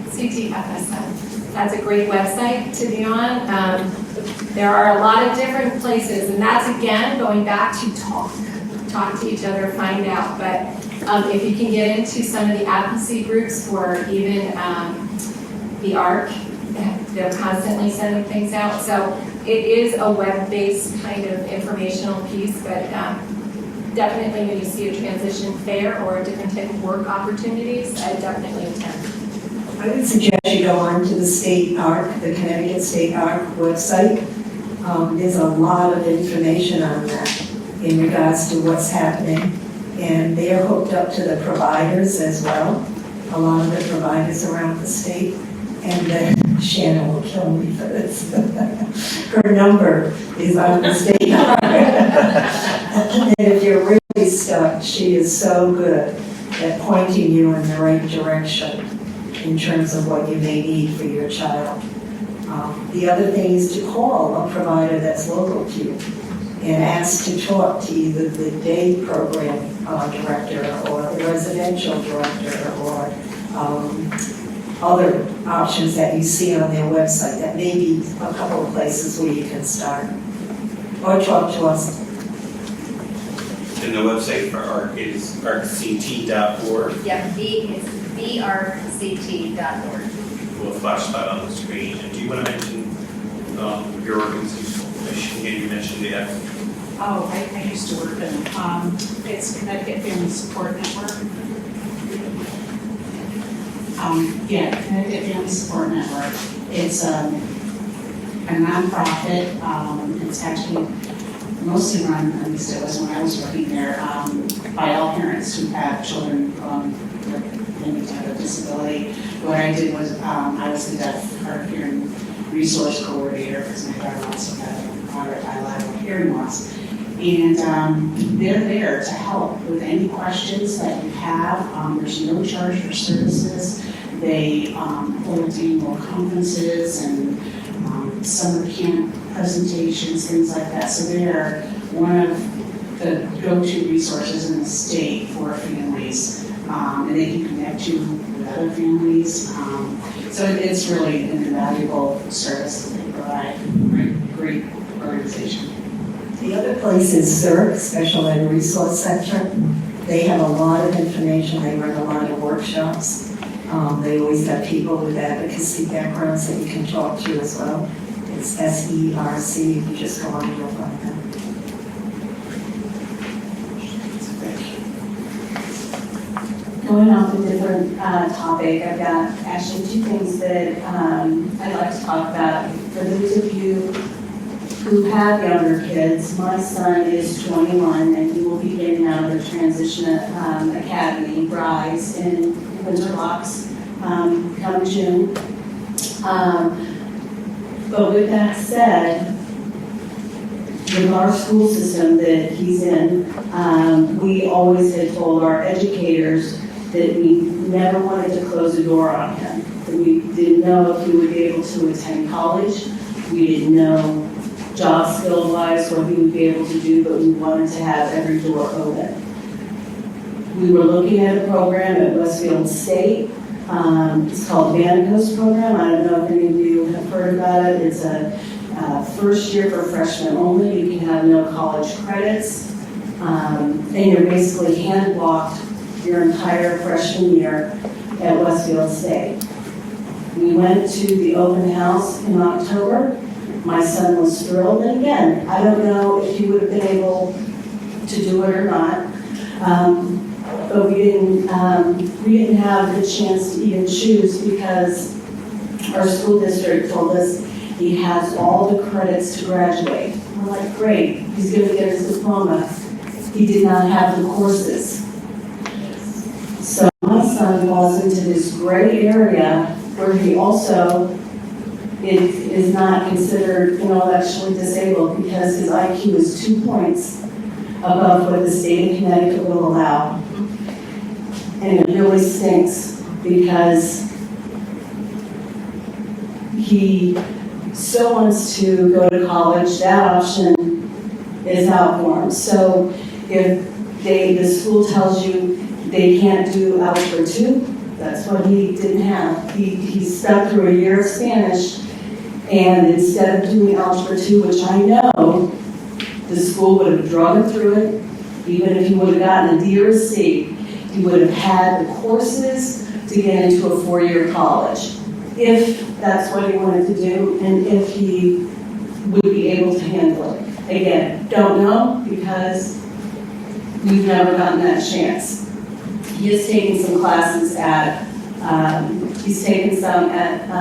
CTFSN. That's a great website to be on. There are a lot of different places, and that's, again, going back to talk. talk to each other, find out. But if you can get into some of the advocacy groups or even the ARC, they're constantly sending things out. So it is a web-based kind of informational piece, but definitely when you see a transition fair or a different type of work opportunities, I definitely attend. I would suggest you go on to the state ARC, the Connecticut State ARC website. There's a lot of information on that in regards to what's happening. And they're hooked up to the providers as well, a lot of the providers around the state. And Shannon will kill me for this. Her number is on the state ARC. And if you're really stuck, she is so good at pointing you in the right direction in terms of what you may need for your child. The other thing is to call a provider that's local to you and ask to talk to either the day program director or the residential director or other options that you see on their website. That may be a couple of places where you can start. Or talk to us. And the website for ARC is arcct.org. Yeah, it's vrct.org. We'll flash that on the screen. And do you want to mention your organization? You mentioned the Oh, I used to work in, it's Connecticut Family Support Network. Connecticut Family Support Network. It's a nonprofit. It's actually mostly run, at least it was when I was working there, by all parents who have children with any type of disability. What I did was I was the deaf hard hearing resource coordinator because my daughter also had moderate bilateral hearing loss. And they're there to help with any questions that you have. There's no charge for services. They hold annual conferences and summer camp presentations, things like that. So they're one of the go-to resources in the state for families. And they can connect you with other families. So it's really an invaluable service that they provide. Great organization. The other place is CERC, Special Ed Resource Center. They have a lot of information. They run a lot of workshops. They always have people with advocacy backgrounds that you can talk to as well. It's SERC. You just go on and you'll find them. Going off a different topic, I've got actually two things that I'd like to talk about. For those of you who have younger kids, my son is 21 and he will be getting out of the Transition Academy, RISE, in Winterlocks come June. But with that said, with our school system that he's in, we always had told our educators that we never wanted to close the door on him. That we didn't know if he would be able to attend college. We didn't know job skill-wise what he would be able to do, but we wanted to have every door open. We were looking at a program at Westfield State. It's called Vandercoast program. I don't know if any of you have heard about it. It's a first year for freshmen only. You can have no college credits. And you're basically hand-blocked your entire freshman year at Westfield State. We went to the open house in October. My son was thrilled. And again, I don't know if he would have been able to do it or not. But we didn't have the chance to even choose because our school district told us he has all the credits to graduate. We're like, great, he's going to get his diploma. He did not have the courses. So my son falls into this gray area where he also is not considered intellectually disabled because his IQ is 2 points above what the state of Connecticut will allow. And it really stinks because he still wants to go to college. That option is out for him. So if the school tells you they can't do Algebra 2, that's what he didn't have. He stuck through a year of Spanish, and instead of doing Algebra 2, which I know the school would have drawn him through it, Even if he would have gotten a D or a C, he would have had the courses to get into a 4-year college, if that's what he wanted to do, and if he would be able to handle it. Again, don't know, because we've never gotten that chance. He has taken some classes at,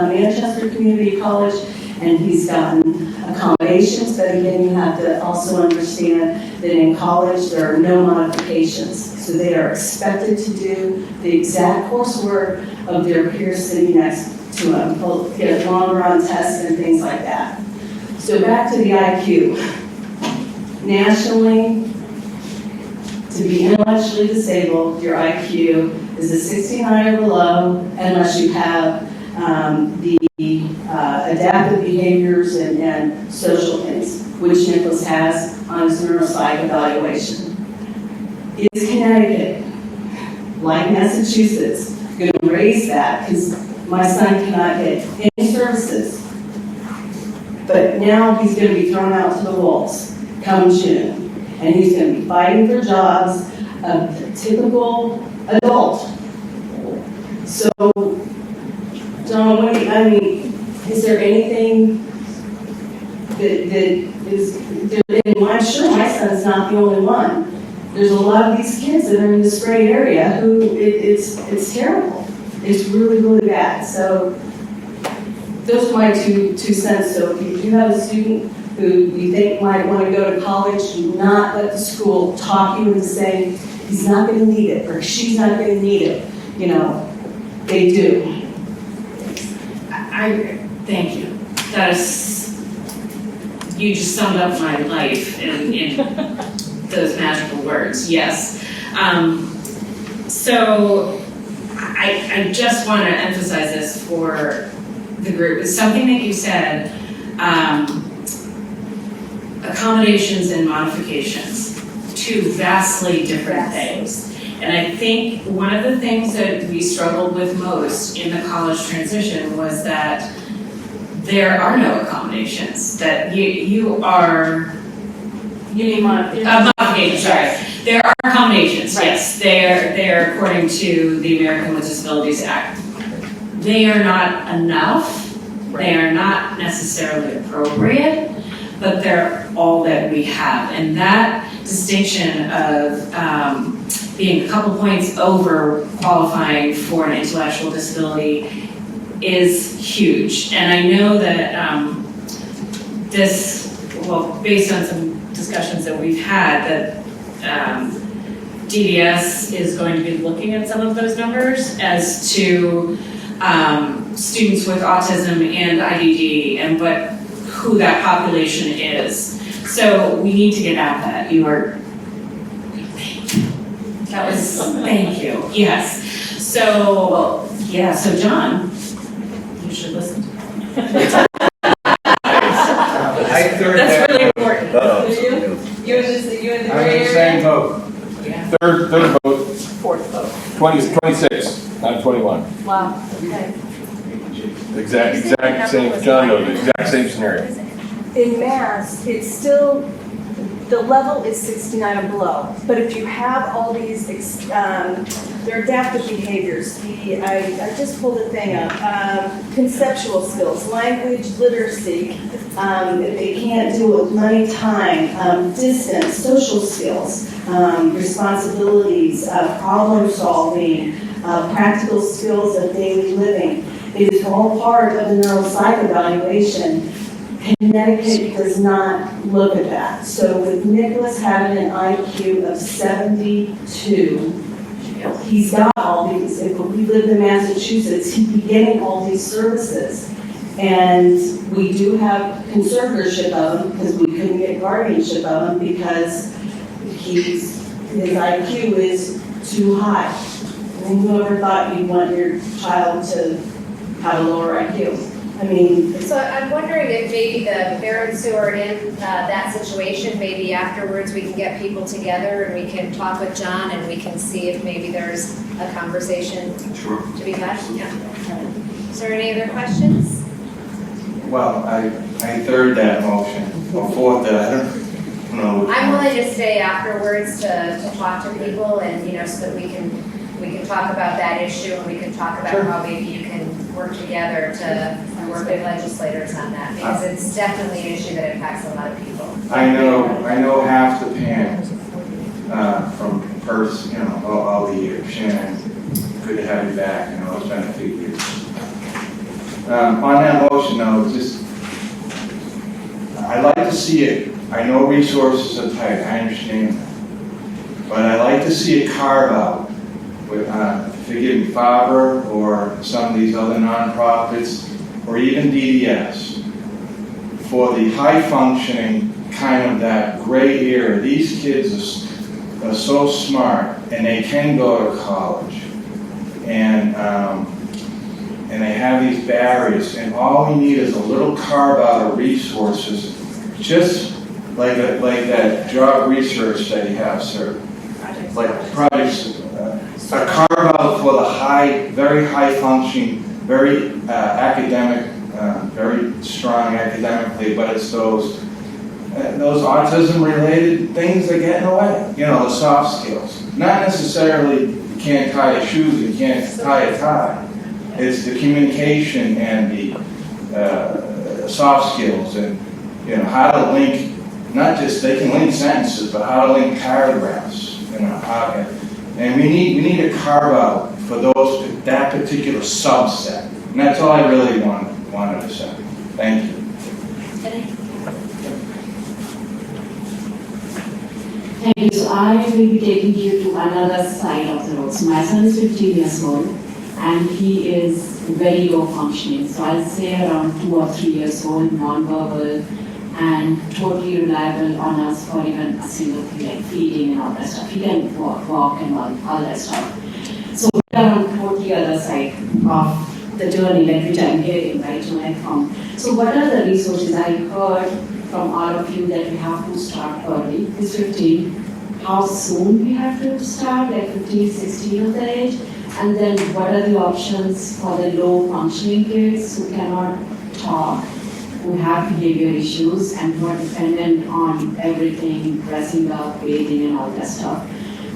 Manchester Community College, and he's gotten accommodations, but again, you have to also understand that in college, there are no modifications. So they are expected to do the exact coursework of their peers sitting next to them, get long run tests and things like that. So back to the IQ. Nationally, to be intellectually disabled, your IQ is a 69 or below, unless you have the adaptive behaviors and social things, which Nicholas has on his neuropsych evaluation. Is Connecticut, like Massachusetts, going to raise that? Because my son cannot get any services. But now he's going to be thrown out to the wolves come June. And he's going to be fighting for jobs of the typical adult. So, John, is there anything that is, I'm sure my son's not the only one. There's a lot of these kids that are in this gray area who it's terrible. It's really, really bad. So those are my two cents. So if you have a student who you think might want to go to college, do not let the school talk you into saying he's not going to need it or she's not going to need it. You know, they do. Thank you. That is, you just summed up my life in those magical words, yes. So I just want to emphasize this for the group. It's something that you said, accommodations and modifications, two vastly different things. And I think one of the things that we struggled with most in the college transition was that there are no accommodations, that you need modifications, sorry. There are accommodations, right. Yes. They're according to the American with Disabilities Act. They are not enough. Right. They are not necessarily appropriate, but they're all that we have. And that distinction of being a couple points over qualifying for an intellectual disability is huge. And I know that based on some discussions that we've had, that DDS is going to be looking at some of those numbers as to students with autism and IDD and who that population is. So we need to get at that. Thank you. Yes. So John, you should listen to me. That's really important. You in the gray area? Same vote. Yeah. Third vote. Fourth vote. 26, not 21. Wow. Okay. Exact same, John knows, exact same scenario. In Mass, it's still, the level is 69 and below. But if you have all these, they're adaptive behaviors. I just pulled a thing up. Conceptual skills, language, literacy. They can't do it with money, time, distance, social skills, responsibilities, problem solving, practical skills of daily living. It is all part of the neuropsych evaluation. Connecticut does not look at that. So with Nicholas having an IQ of 72, he's got all these. If we lived in Massachusetts, he'd be getting all these services. And we do have conservatorship of him because we couldn't get guardianship of him because his IQ is too high. And whoever thought you'd want your child to have a lower IQ? So I'm wondering if maybe the parents who are in that situation, maybe afterwards we can get people together and we can talk with John and we can see if maybe there's a conversation to be had. Yeah. Is there any other questions? Well, I third that motion, or fourth that, No. I'm willing to stay afterwards to talk to people and, so that we can talk about that issue and we can talk about how maybe you can work together to work with legislators on that, because it's definitely an issue that impacts a lot of people. I know half the parents from all the years. Shannon, good to have you back. It's been a few years. On that motion, though, I'd like to see it. I know resources are tight, I understand that. But I'd like to see it carve out with, forgive me, FAVAHR or some of these other nonprofits, or even DDS, for the high functioning, kind of that gray area. These kids are so smart, and they can go to college. And they have these barriers, and all we need is a little carve out of resources, just like that job research that you have, sir. Like projects, a carve out for the very high functioning, very academic, very strong academically, but it's those autism related things that get in the way. The soft skills. Not necessarily you can't tie your shoes, you can't tie a tie. It's the communication and the soft skills and how to link, not just they can link sentences, but how to link paragraphs. And we need to carve out for that particular subset. And that's all I really wanted to say. Thank you. Thank you. So I will be taking you to another side of the road. So my son is 15 years old and he is very low functioning. So I'll say around 2 or 3 years old, non-verbal, and totally reliable on us for even a single thing like feeding and all that stuff. He can walk and all that stuff. So we're on totally other side of the journey, like which I'm hearing right from. So what are the resources? I heard from all of you that we have to start early. He's 15. How soon we have to start, like 15, 16 of the age? And then what are the options for the low functioning kids who cannot talk, who have behavior issues and who are dependent on everything, dressing up, bathing and all that stuff.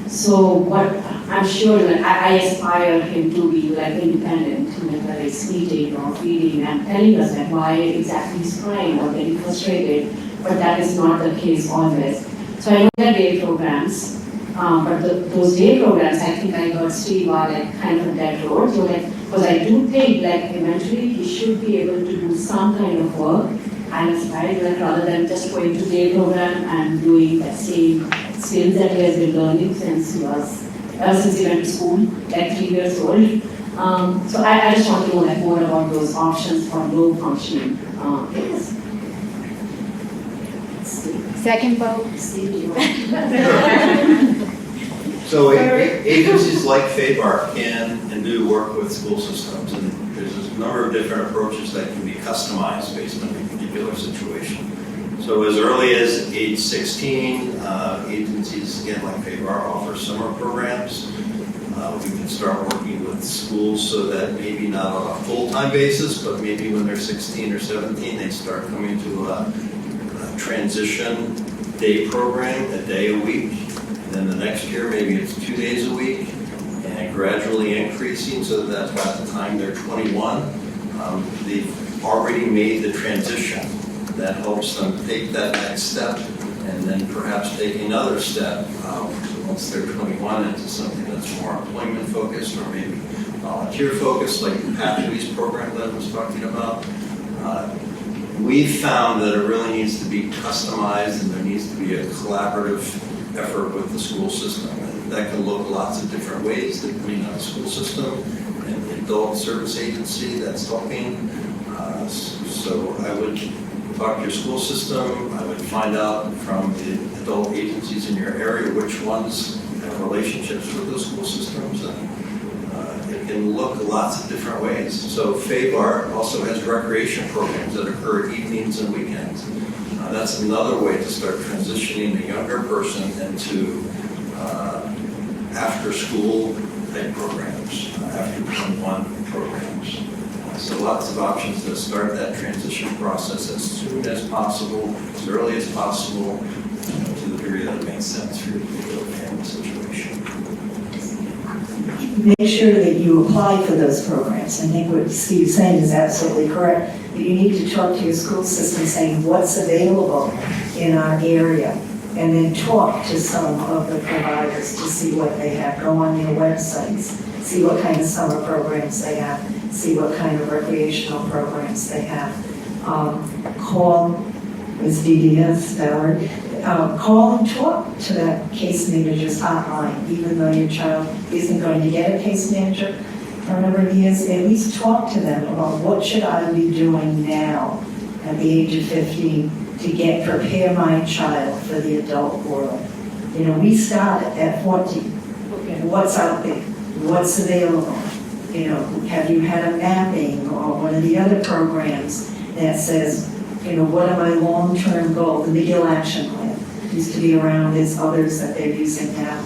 So what I'm sure that I aspire him to be like independent, whether it's eating or feeding and telling us that why exactly he's crying or getting frustrated, but that is not the case always. So I know there are day programs, but those day programs, I think I heard Steve are like kind of that road. So because I do think like eventually he should be able to do some kind of work and aspire rather than just going to day program and doing the same skills that he has been learning since he went to school, like 3 years old. So I just want to know more about those options for low functioning kids. Second vote. So agencies like FAVAHR can and do work with school systems, and there's a number of different approaches that can be customized based on a particular situation. So as early as age 16, agencies, again, like FAVAHR, offer summer programs. We can start working with schools so that maybe not on a full-time basis, but maybe when they're 16 or 17, they start coming to a transition day program, a day a week. And then the next year, maybe it's 2 days a week, and gradually increasing so that by the time they're 21, they've already made the transition. That helps them take that next step and then perhaps take another step once they're 21 into something that's more employment focused or maybe volunteer focused, like the Pathways program that I was talking about. We found that it really needs to be customized and there needs to be a collaborative effort with the school system. And that can look lots of different ways depending on the school system and the adult service agency that's helping. So I would talk to your school system. I would find out from the adult agencies in your area which ones have relationships with those school systems. And it can look lots of different ways. So FAVAHR also has recreation programs that occur evenings and weekends. That's another way to start transitioning a younger person into after-school type programs, after 21 programs. So lots of options to start that transition process as soon as possible, as early as possible, that makes sense for your particular family situation. Make sure that you apply for those programs. I think what Steve's saying is absolutely correct. But you need to talk to your school system saying what's available in our area, and then talk to some of the providers to see what they have. Go on their websites, see what kind of summer programs they have, see what kind of recreational programs they have. Call Ms. DDS, Valerie, call and talk to that case manager's hotline, even though your child isn't going to get a case manager for a number of years. At least talk to them about what should I be doing now at the age of 15 to prepare my child for the adult world. You know, we start at 14. What's out there? What's available? You know, have you had a mapping or one of the other programs that says, you know, what are my long-term goals? The McGill Action Plan used to be around. There's others that they're using now.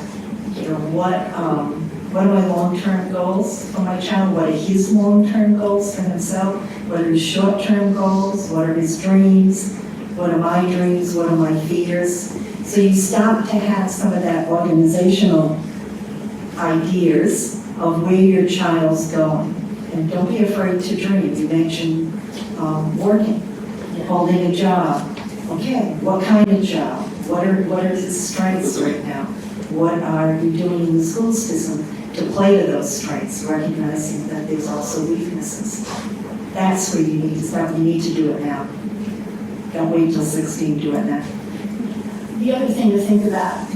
You know, what are my long-term goals for my child? What are his long-term goals for himself? What are his short-term goals? What are his dreams? What are my dreams? What are my fears? So you start to have some of that organizational ideas of where your child's going. And don't be afraid to dream. You mentioned working, holding a job. Okay, what kind of job? What are his strengths right now? What are you doing in the school system to play to those strengths, recognizing that there's also weaknesses? That's where you need to start. You need to do it now. Don't wait till 16, do it now. The other thing to think about,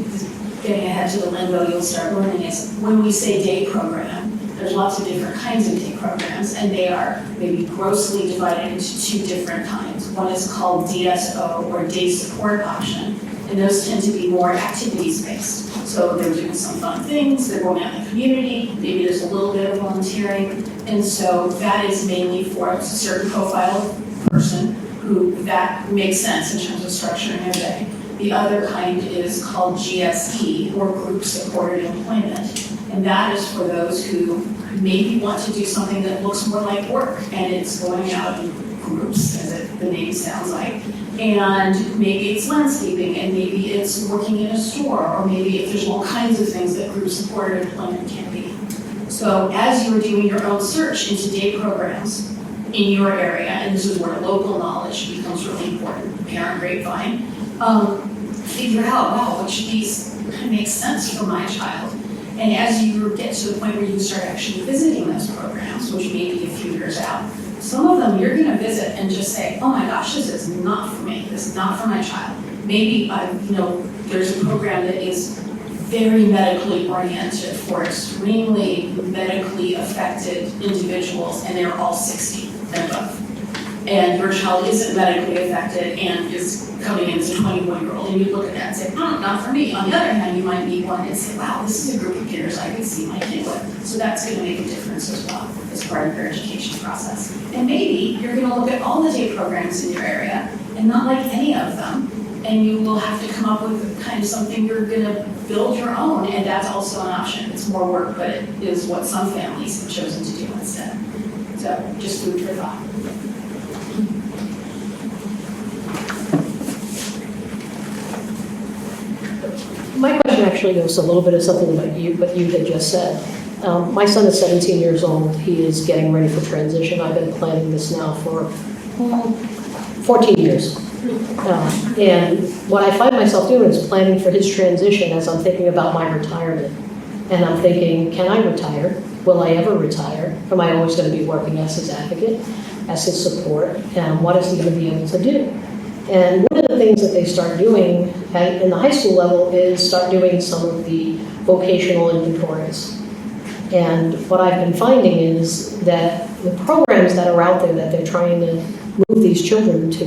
getting ahead to the lingo you'll start learning, is when we say day program, there's lots of different kinds of day programs, and they are maybe grossly divided into two different kinds. One is called DSO, or day support option, and those tend to be more activities-based. So they're doing some fun things, they're going out in the community, maybe there's a little bit of volunteering, and so that is mainly for a certain profile person who that makes sense in terms of structuring their day. The other kind is called GSE, or Group Supported Employment. And that is for those who maybe want to do something that looks more like work, and it's going out in groups, as the name sounds like. And maybe it's landscaping, and maybe it's working in a store, or maybe if there's all kinds of things that group supported employment can be. So as you are doing your own search into day programs in your area, and this is where local knowledge becomes really important, parent grapevine, figure out, wow, which of these make sense for my child? And as you get to the point where you start actually visiting those programs, which may be a few years out, some of them you're going to visit and just say, oh my gosh, this is not for me. This is not for my child. Maybe, there's a program that is very medically oriented for extremely medically affected individuals, and they're all 60 and above. And your child isn't medically affected and is coming in as a 21-year-old, and you look at that and say, not for me. On the other hand, you might meet one and say, wow, this is a group of peers I could see my kid with. So that's going to make a difference as well as part of your education process. And maybe you're going to look at all the day programs in your area and not like any of them, and you will have to come up with kind of something you're going to build your own, and that's also an option. It's more work, but it is what some families have chosen to do instead. So just food for thought. My question actually goes a little bit of something about what you had just said. My son is 17 years old. He is getting ready for transition. I've been planning this now for 14 years. And what I find myself doing is planning for his transition as I'm thinking about my retirement. And I'm thinking, can I retire? Will I ever retire? Am I always going to be working as his advocate, as his support? And what is he going to be able to do? And one of the things that they start doing in the high school level is start doing some of the vocational inventories. And what I've been finding is that the programs that are out there that they're trying to move these children to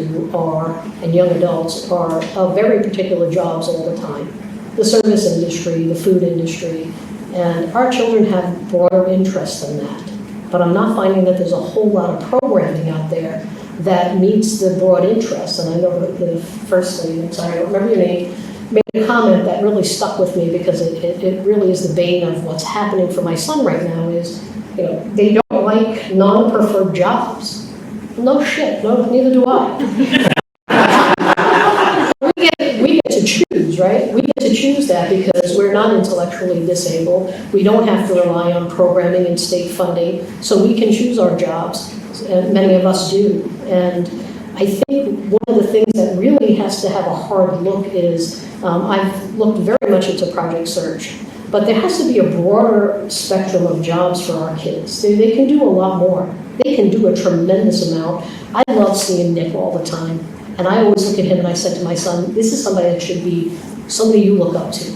and young adults are of very particular jobs all the time. The service industry, the food industry, and our children have broader interests than that. But I'm not finding that there's a whole lot of programming out there that meets the broad interests. And I know that the first lady, I'm sorry, I don't remember your name, made a comment that really stuck with me because it really is the bane of what's happening for my son right now is, they don't like non-preferred jobs. No shit, no, neither do I. We get to choose, right? We get because we're not intellectually disabled. We don't have to rely on programming and state funding, so we can choose our jobs, and many of us do. And I think one of the things that really has to have a hard look is, I've looked very much into Project Search, but there has to be a broader spectrum of jobs for our kids. They can do a lot more. They can do a tremendous amount. I love seeing Nick all the time. And I always look at him and I said to my son, this is somebody that should be somebody you look up to.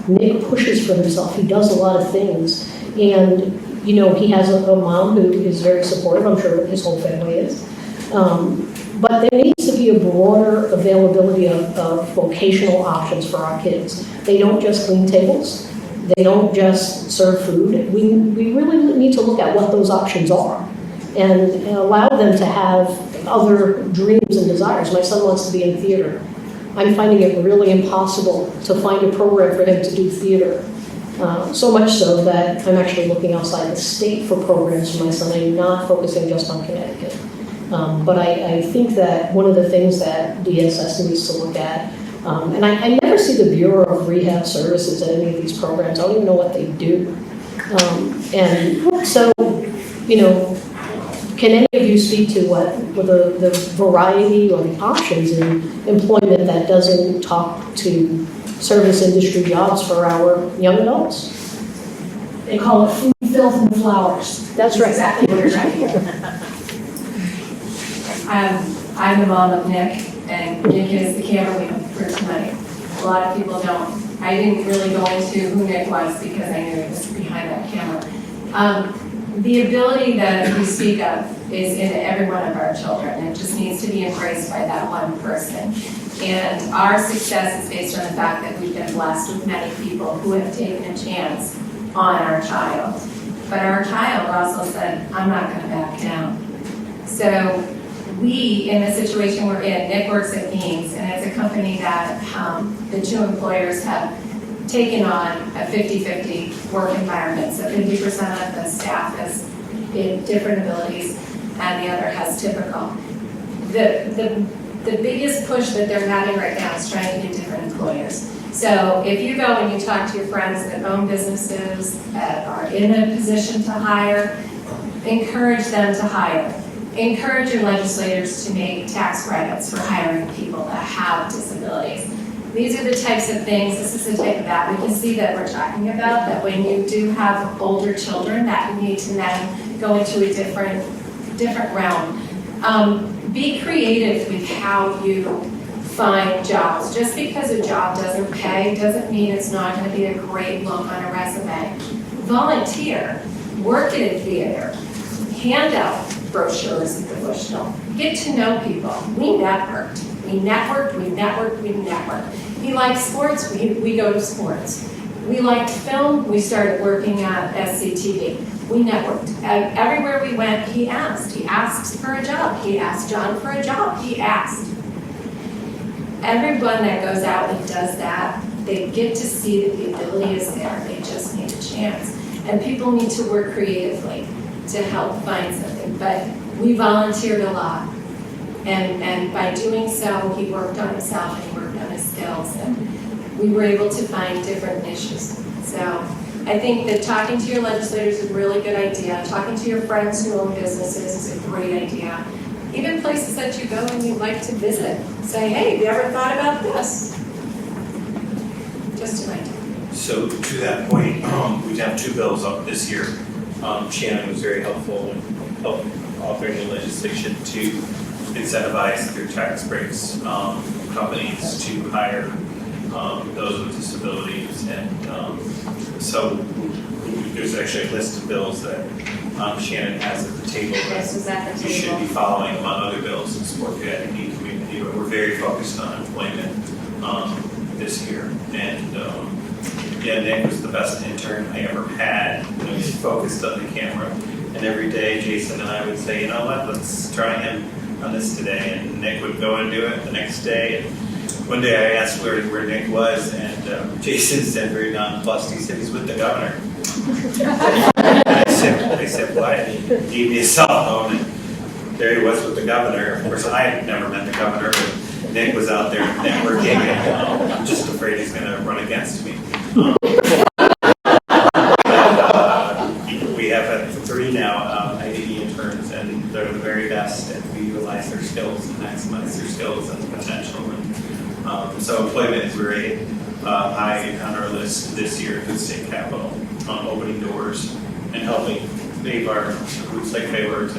Nick pushes for himself. He does a lot of things. And, you know, he has a mom who is very supportive. I'm sure his whole family is. But there needs to be a broader availability of vocational options for our kids. They don't just clean tables. They don't just serve food. We really need to look at what those options are and allow them to have other dreams and desires. My son wants to be in theater. I'm finding it really impossible to find a program for him to do theater. So much so that I'm actually looking outside the state for programs for my son. I'm not focusing just on Connecticut. But I think that one of the things that DSS needs to look at, and I never see the Bureau of Rehab Services at any of these programs. I don't even know what they do. And so, you know, can any of you speak to what the variety or the options in employment that doesn't talk to service industry jobs for our young adults? They call it food, filth, and flowers. That's right. Exactly what you're trying to I'm the mom of Nick, and Nick is the cameraman for tonight. A lot of people don't. I didn't really go into who Nick was because I knew he was behind that camera. The ability that we speak of is in every one of our children. It just needs to be embraced by that one person. And our success is based on the fact that we've been blessed with many people who have taken a chance on our child. But our child also said, I'm not going to back down. So we, in the situation we're in, Nick works at Means, and it's a company that the two employers have taken on a 50-50 work environment. So 50% of the staff has different abilities, and the other has typical. The biggest push that they're having right now is trying to get different employers. So if you go and you talk to your friends that own businesses, that are in a position to hire, encourage them to hire. Encourage your legislators to make tax credits for hiring people that have disabilities. These are the types of things, this is the type of advocacy that we're talking about, that when you do have older children, that you need to then go into a different realm. Be creative with how you find jobs. Just because a job doesn't pay doesn't mean it's not going to be a great look on a resume. Volunteer, work in a theater, hand out brochures at the Bushnell. Get to know people. We networked. We liked sports, we go to sports. We liked film, we started working at SCTV. We networked. Everywhere we went, he asked. He asked for a job. He asked John for a job. He asked. Everyone that goes out and does that, they get to see that the ability is there. They just need a chance. And people need to work creatively to help find something. But we volunteered a lot. And by doing so, he worked on himself and he worked on his skills. And we were able to find different niches. So I think that talking to your legislators is a really good idea. Talking to your friends who own businesses is a great idea. Even places that you go and you like to visit. Say, hey, have you ever thought about this? Just an idea. So to that point, we have two bills up this year. Shannon was very helpful in authoring the legislation to incentivize through tax breaks companies to hire those with disabilities. And so there's actually a list of bills that Shannon has at the table that you should be following among other bills to support the IDD community. But we're very focused on employment this year. And yeah, Nick was the best intern I ever had. He was focused on the camera. And every day, Jason and I would say, you know what, let's try him on this today. And Nick would go and do it the next day. And one day I asked where Nick was, and Jason said very nonplussed. He said, he's with the governor. And I said, what? He gave me a cell phone, and there he was with the governor. Of course, I had never met the governor, but Nick was out there networking, and I'm just afraid he's going to run against me. We have 3 now IDE interns, and they're the very best, and we utilize their skills and maximize their skills and potential. And so employment is very high on our list this year at the state capitol, opening doors and helping FAVAHR, groups like FAVAHR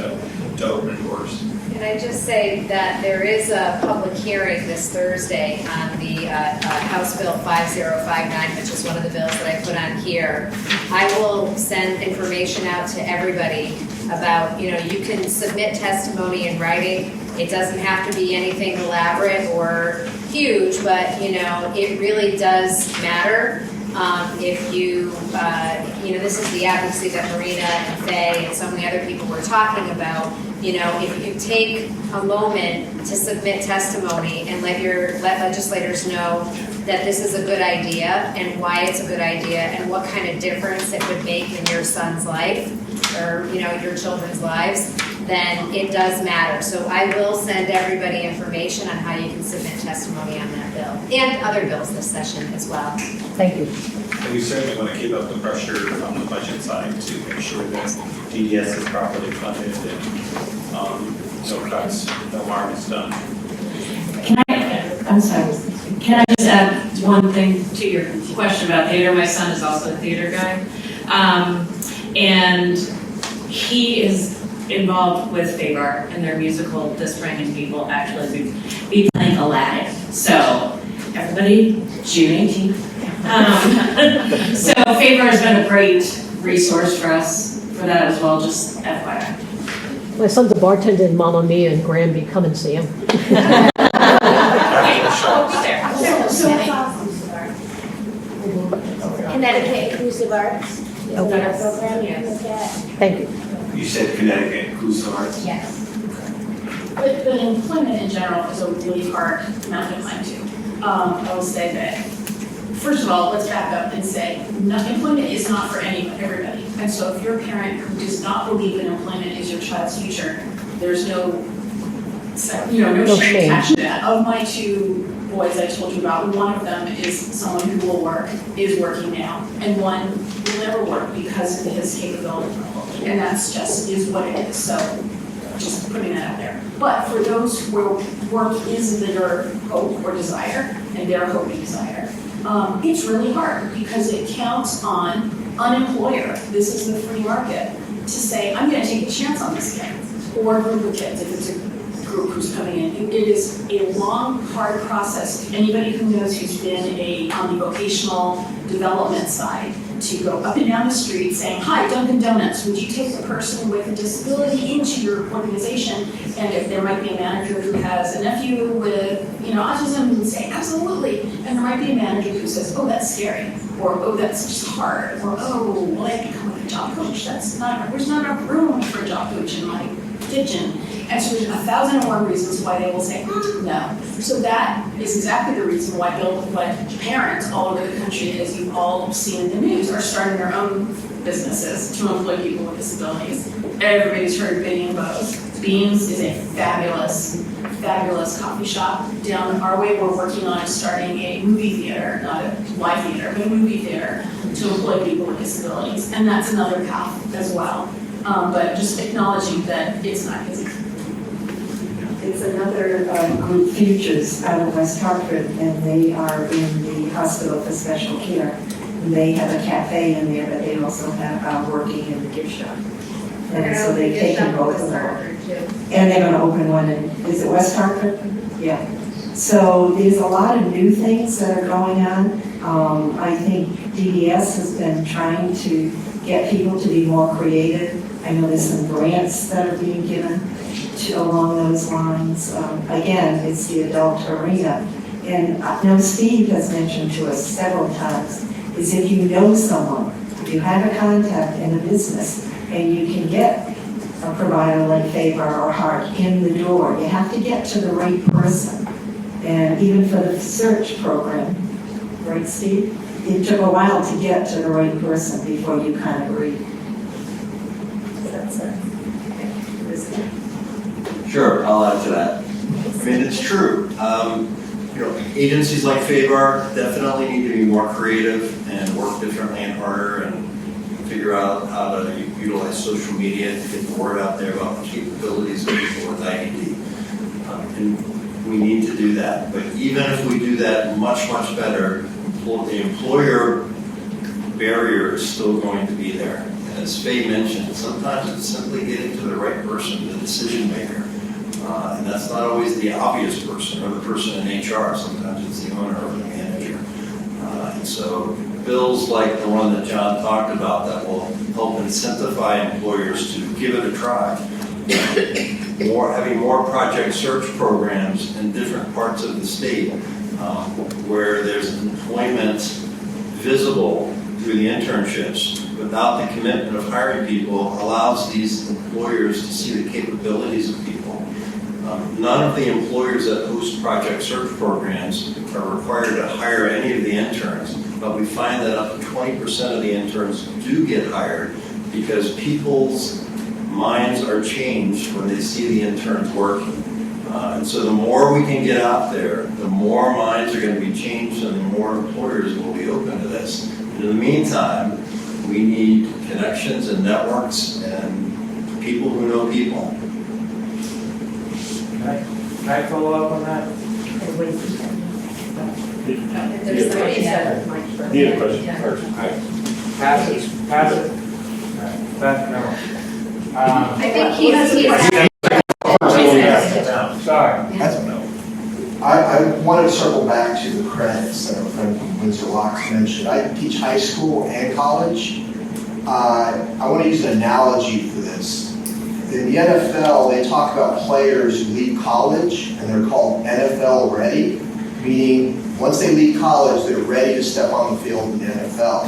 to open doors. Can I just say that there is a public hearing this Thursday on the House Bill 5059, which is one of the bills that I put on here. I will send information out to everybody about, you can submit testimony in writing. It doesn't have to be anything elaborate or huge, but, it really does matter. If you, this is the advocacy that Marina and Faye and some of the other people were talking about. If you take a moment to submit testimony and let legislators know that this is a good idea and why it's a good idea and what kind of difference it would make in your son's life or, your children's lives, then it does matter. So I will send everybody information on how you can submit testimony on that bill and other bills this session as well. Thank you. And we certainly want to keep up the pressure on the budget side to make sure that DDS is properly funded and no cuts, no harm is done. I'm sorry. Can I just add one thing to your question about theater? My son is also a theater guy. And he is involved with FAVAHR and their musical this spring, and we will actually be playing Aladdin. So everybody, June 18th. So FAVAHR has been a great resource for us for that as well, just FYI. My son's a bartender in Mamma Mia and Granby. Come and see him. Connecticut Inclusive Arts. Okay. Program you can look at. Thank you. You said Connecticut Inclusive Arts? Yes. But employment in general is a really hard mountain to climb to. I will say that, first of all, let's back up and say employment is not for everybody. And so if you're a parent who does not believe that employment is your child's future, there's no shame attached to that. Of my 2 boys I told you about, one of them is someone who will work, is working now, and one will never work because of his capability level. And that's just is what it is. So just putting that out there. But for those where work is their hope or desire, and their hope and desire, it's really hard because it counts on an employer, this is the free market, to say, I'm going to take a chance on this kid, or a group of kids if it's a group who's coming in. It is a long, hard process. Anybody who knows who's been on the vocational development side, to go up and down the street saying, hi, Dunkin' Donuts, would you take a person with a disability into your organization? And if there might be a manager who has a nephew with autism, and say, absolutely. And there might be a manager who says, oh, that's scary, or oh, that's just hard, or oh, will I become a job coach? There's not enough room for a job coach in my kitchen. And so there's 1,001 reasons why they will say, no. So that is exactly the reason why parents all over the country, as you've all seen in the news, are starting their own businesses to employ people with disabilities. Everybody's heard Biddy and Bo's. Beans is a fabulous, fabulous coffee shop down our way. We're working on starting a movie theater, not a live theater, but a movie theater to employ people with disabilities. And that's another path as well. But just acknowledging that it's not easy. It's another group, Futures, out of West Hartford, and they are in the Hospital for Special Care. And they have a cafe in there, but they also have working in the gift shop. And so they've taken both of them. And they're going to open one in, is it West Hartford? Yeah. So there's a lot of new things that are going on. I think DDS has been trying to get people to be more creative. I know there's some grants that are being given along those lines. Again, it's the adult arena. And I know Steve has mentioned to us several times, is if you know someone, if you have a contact in a business, and you can get a provider like FAVAHR or HEART in the door, you have to get to the right person. And even for the search program, right, Steve? It took a while to get to the right person before you kind of agree. Sure, I'll add to that. I mean, it's true. Agencies like FAVAHR definitely need to be more creative and work differently and harder and figure out how to utilize social media to get the word out there about the capabilities of people with IED. And we need to do that. But even if we do that much, much better, the employer barrier is still going to be there. And as Faye mentioned, sometimes it's simply getting to the right person, the decision maker. And that's not always the obvious person or the person in HR. Sometimes it's the owner or the manager. And so bills like the one that John talked about that will help incentivize employers to give it a try. Having more project search programs in different parts of the state where there's employment visible through the internships without the commitment of hiring people allows these employers to see the capabilities of people. None of the employers that host project search programs are required to hire any of the interns, but we find that up to 20% of the interns do get hired because people's minds are changed when they see the interns working. And so the more we can get out there, the more minds are going to be changed and the more employers will be open to this. In the meantime, we need connections and networks and people who know people. Can I follow up on that? There's somebody that. Need a question first. Pass it. All right. No. I think he's Sorry. I wanted to circle back to the credits that our friend from Windsor Locks mentioned. I teach high school and college. I want to use an analogy for this. In the NFL, they talk about players who leave college, and they're called NFL ready, meaning once they leave college, they're ready to step on the field in the NFL.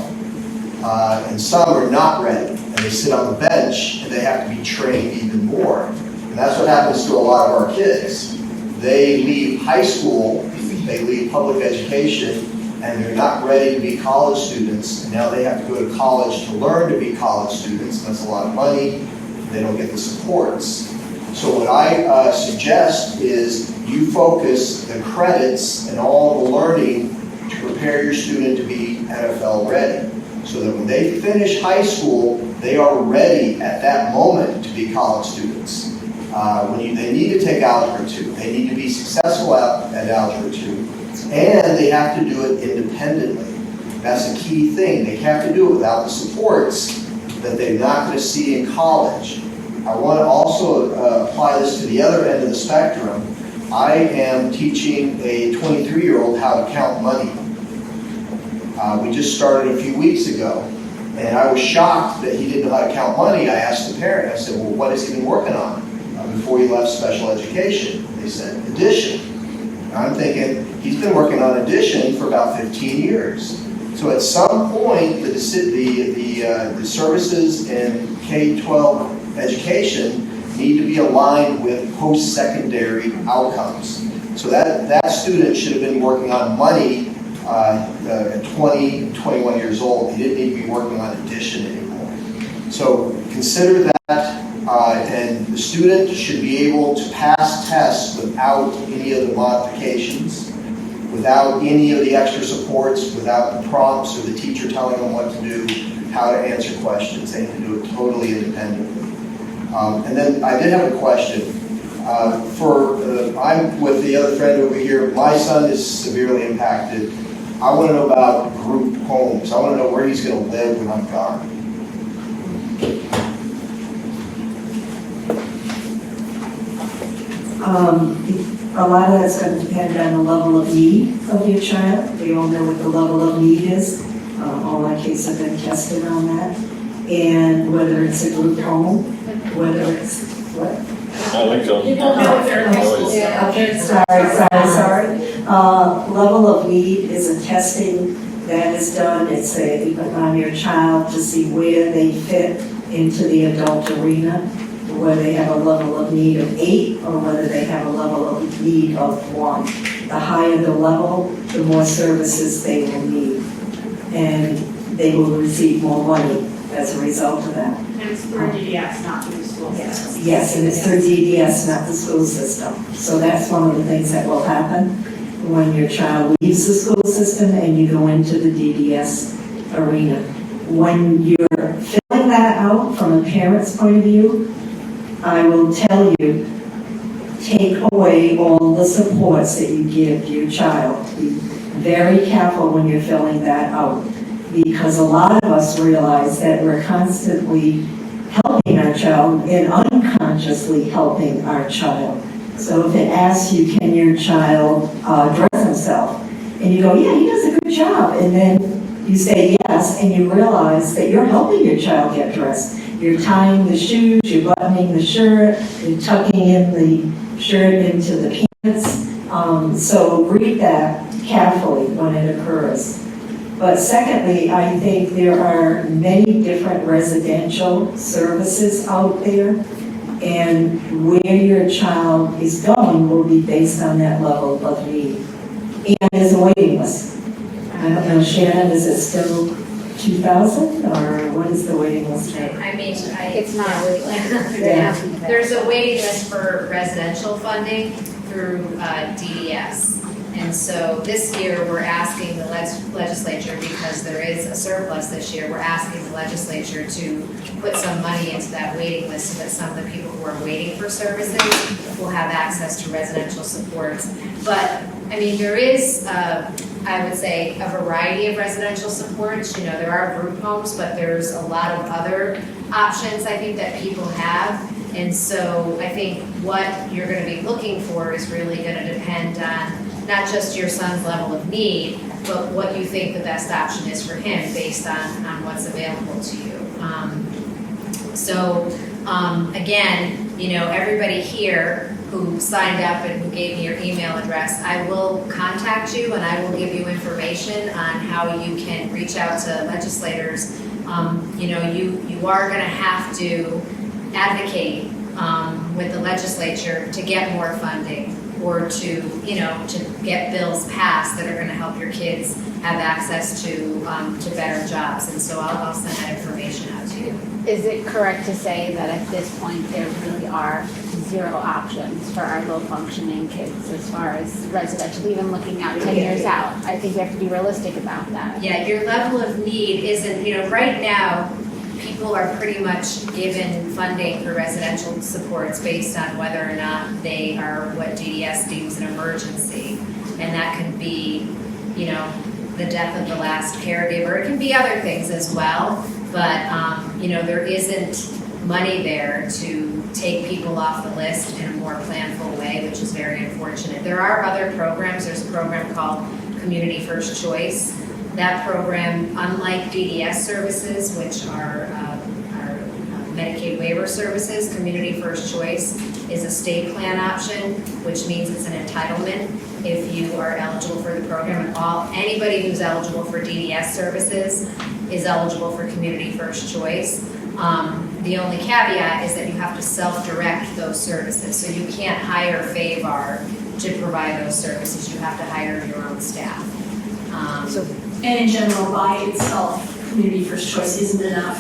And some are not ready, and they sit on the bench, and they have to be trained even more. And that's what happens to a lot of our kids. They leave high school, they leave public education, and they're not ready to be college students, and now they have to go to college to learn to be college students. That's a lot of money. They don't get the supports. So what I suggest is you focus the credits and all the learning to prepare your student to be NFL ready. So that when they finish high school, they are ready at that moment to be college students. They need to take Algebra 2. They need to be successful at Algebra 2. And they have to do it independently. That's a key thing. They have to do it without the supports that they're not going to see in college. I want to also apply this to the other end of the spectrum. I am teaching a 23-year-old how to count money. We just started a few weeks ago, and I was shocked that he didn't know how to count money. I asked the parent, I said, well, what has he been working on before he left special education? They said, addition. And I'm thinking, he's been working on addition for about 15 years. So at some point, the services in K-12 education need to be aligned with post-secondary outcomes. So that student should have been working on money at 20, 21 years old. He didn't need to be working on addition anymore. So consider that, and the student should be able to pass tests without any of the modifications, without any of the extra supports, without the prompts or the teacher telling them what to do, how to answer questions. They need to do it totally independently. And then I did have a question. I'm with the other friend over here. My son is severely impacted. I want to know about group homes. I want to know where he's going to live when I'm gone. A lot of that's going to depend on the level of need of your child. We all know what the level of need is. All my kids have been tested on that. And whether it's a group home, whether it's, what? I think so. You don't know if they're in high school. Okay, sorry. Level of need is a testing that is done. It's on your child to see where they fit into the adult arena, whether they have a level of need of 8 or whether they have a level of need of 1. The higher the level, the more services they will need. And they will receive more money as a result of that. And it's through DDS, not through the school system. Yes, and it's through DDS, not the school system. So that's one of the things that will happen when your child leaves the school system and you go into the DDS arena. When you're filling that out from a parent's point of view, I will tell you, take away all the supports that you give your child. Be very careful when you're filling that out, because a lot of us realize that we're constantly helping our child and unconsciously helping our child. So if it asks you, can your child dress himself? And you go, yeah, he does a good job. And then you say yes, and you realize that you're helping your child get dressed. You're tying the shoes, you're buttoning the shirt, you're tucking in the shirt into the pants. So read that carefully when it occurs. But secondly, I think there are many different residential services out there, and where your child is going will be based on that level of need. And there's a waiting list. I don't know, Shannon, is it still 2,000, or what is the waiting list? I mean, It's not a waiting list. Yeah. There's a waiting list for residential funding through DDS. And so this year, we're asking the legislature, because there is a surplus this year, we're asking the legislature to put some money into that waiting list so that some of the people who are waiting for services will have access to residential supports. But, I mean, there is, I would say, a variety of residential supports. You know, there are group homes, but there's a lot of other options, I think, that people have. And so I think what you're going to be looking for is really going to depend on not just your son's level of need, but what you think the best option is for him based on what's available to you. Again, you know, everybody here who signed up and who gave me your email address, I will contact you and I will give you information on how you can reach out to legislators. You know, you are going to have to advocate with the legislature to get more funding, or to, you know, to get bills passed that are going to help your kids have access to better jobs. And so I'll send that information out to you. Is it correct to say that at this point there really are zero options for our low-functioning kids as far as residential, even looking out 10 years out? I think we have to be realistic about that. Yeah, your level of need isn't, you know, right now, people are pretty much given funding for residential supports based on whether or not they are what DDS deems an emergency. And that could be, you know, the death of the last caregiver. It can be other things as well. But, you know, there isn't money there to take people off the list in a more planful way, which is very unfortunate. There are other programs. There's a program called Community First Choice. That program, unlike DDS services, which are Medicaid waiver services, Community First Choice is a state plan option, which means it's an entitlement if you are eligible for the program. And anybody who's eligible for DDS services is eligible for Community First Choice. The only caveat is that you have to self-direct those services. So you can't hire FAVAHR to provide those services. You have to hire your own staff. And in general, by itself, Community First Choice isn't enough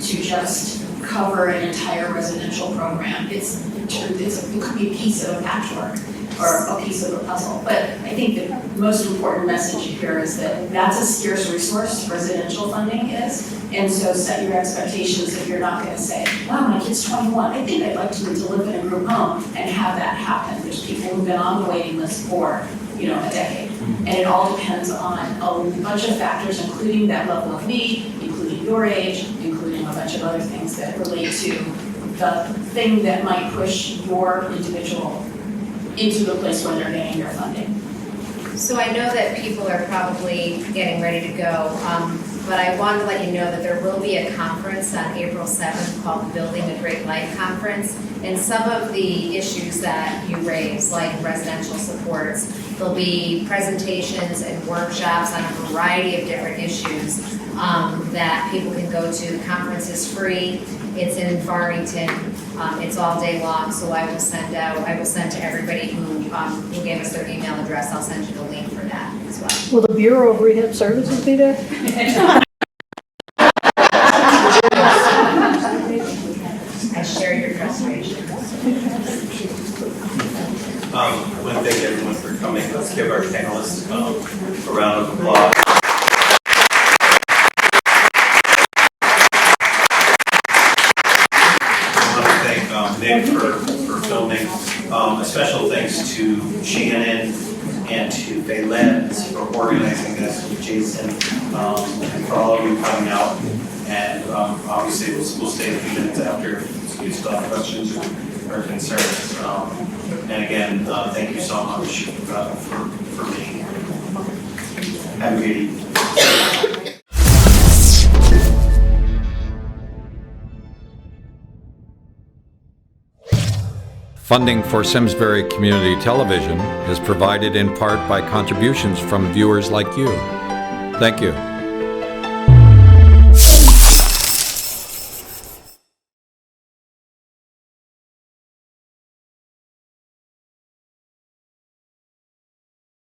to just cover an entire residential program. It could be a piece of a patchwork or a piece of a puzzle. But I think the most important message here is that that's a scarce resource, residential funding is. And so set your expectations if you're not going to say, wow, my kid's 21. I think I'd like to live in a group home and have that happen. There's people who've been on the waiting list for, you know, a decade. And it all depends on a bunch of factors, including that level of need, including your age, including a bunch of other things that relate to the thing that might push your individual into the place where they're getting their funding. So I know that people are probably getting ready to go, but I want to let you know that there will be a conference on April 7th called Building a Great Life Conference. And some of the issues that you raise, like residential supports, there'll be presentations and workshops on a variety of different issues that people can go to. The conference is free. It's in Farmington. It's all day long, so I will send to everybody who gave us their email address. I'll send you the link for that as well. Will the Bureau of Rehab Services be there? I share your frustration. I want to thank everyone for coming. Let's give our panelists a round of applause. A special thanks to Shannon and to Lenz for organizing this, with Jason, and for all of you coming out. And obviously, we'll stay a few minutes after if you still have questions or concerns. And again, thank you so much for being here. Have a good evening. Funding for Simsbury Community Television is provided in part by contributions from viewers like you. Thank you.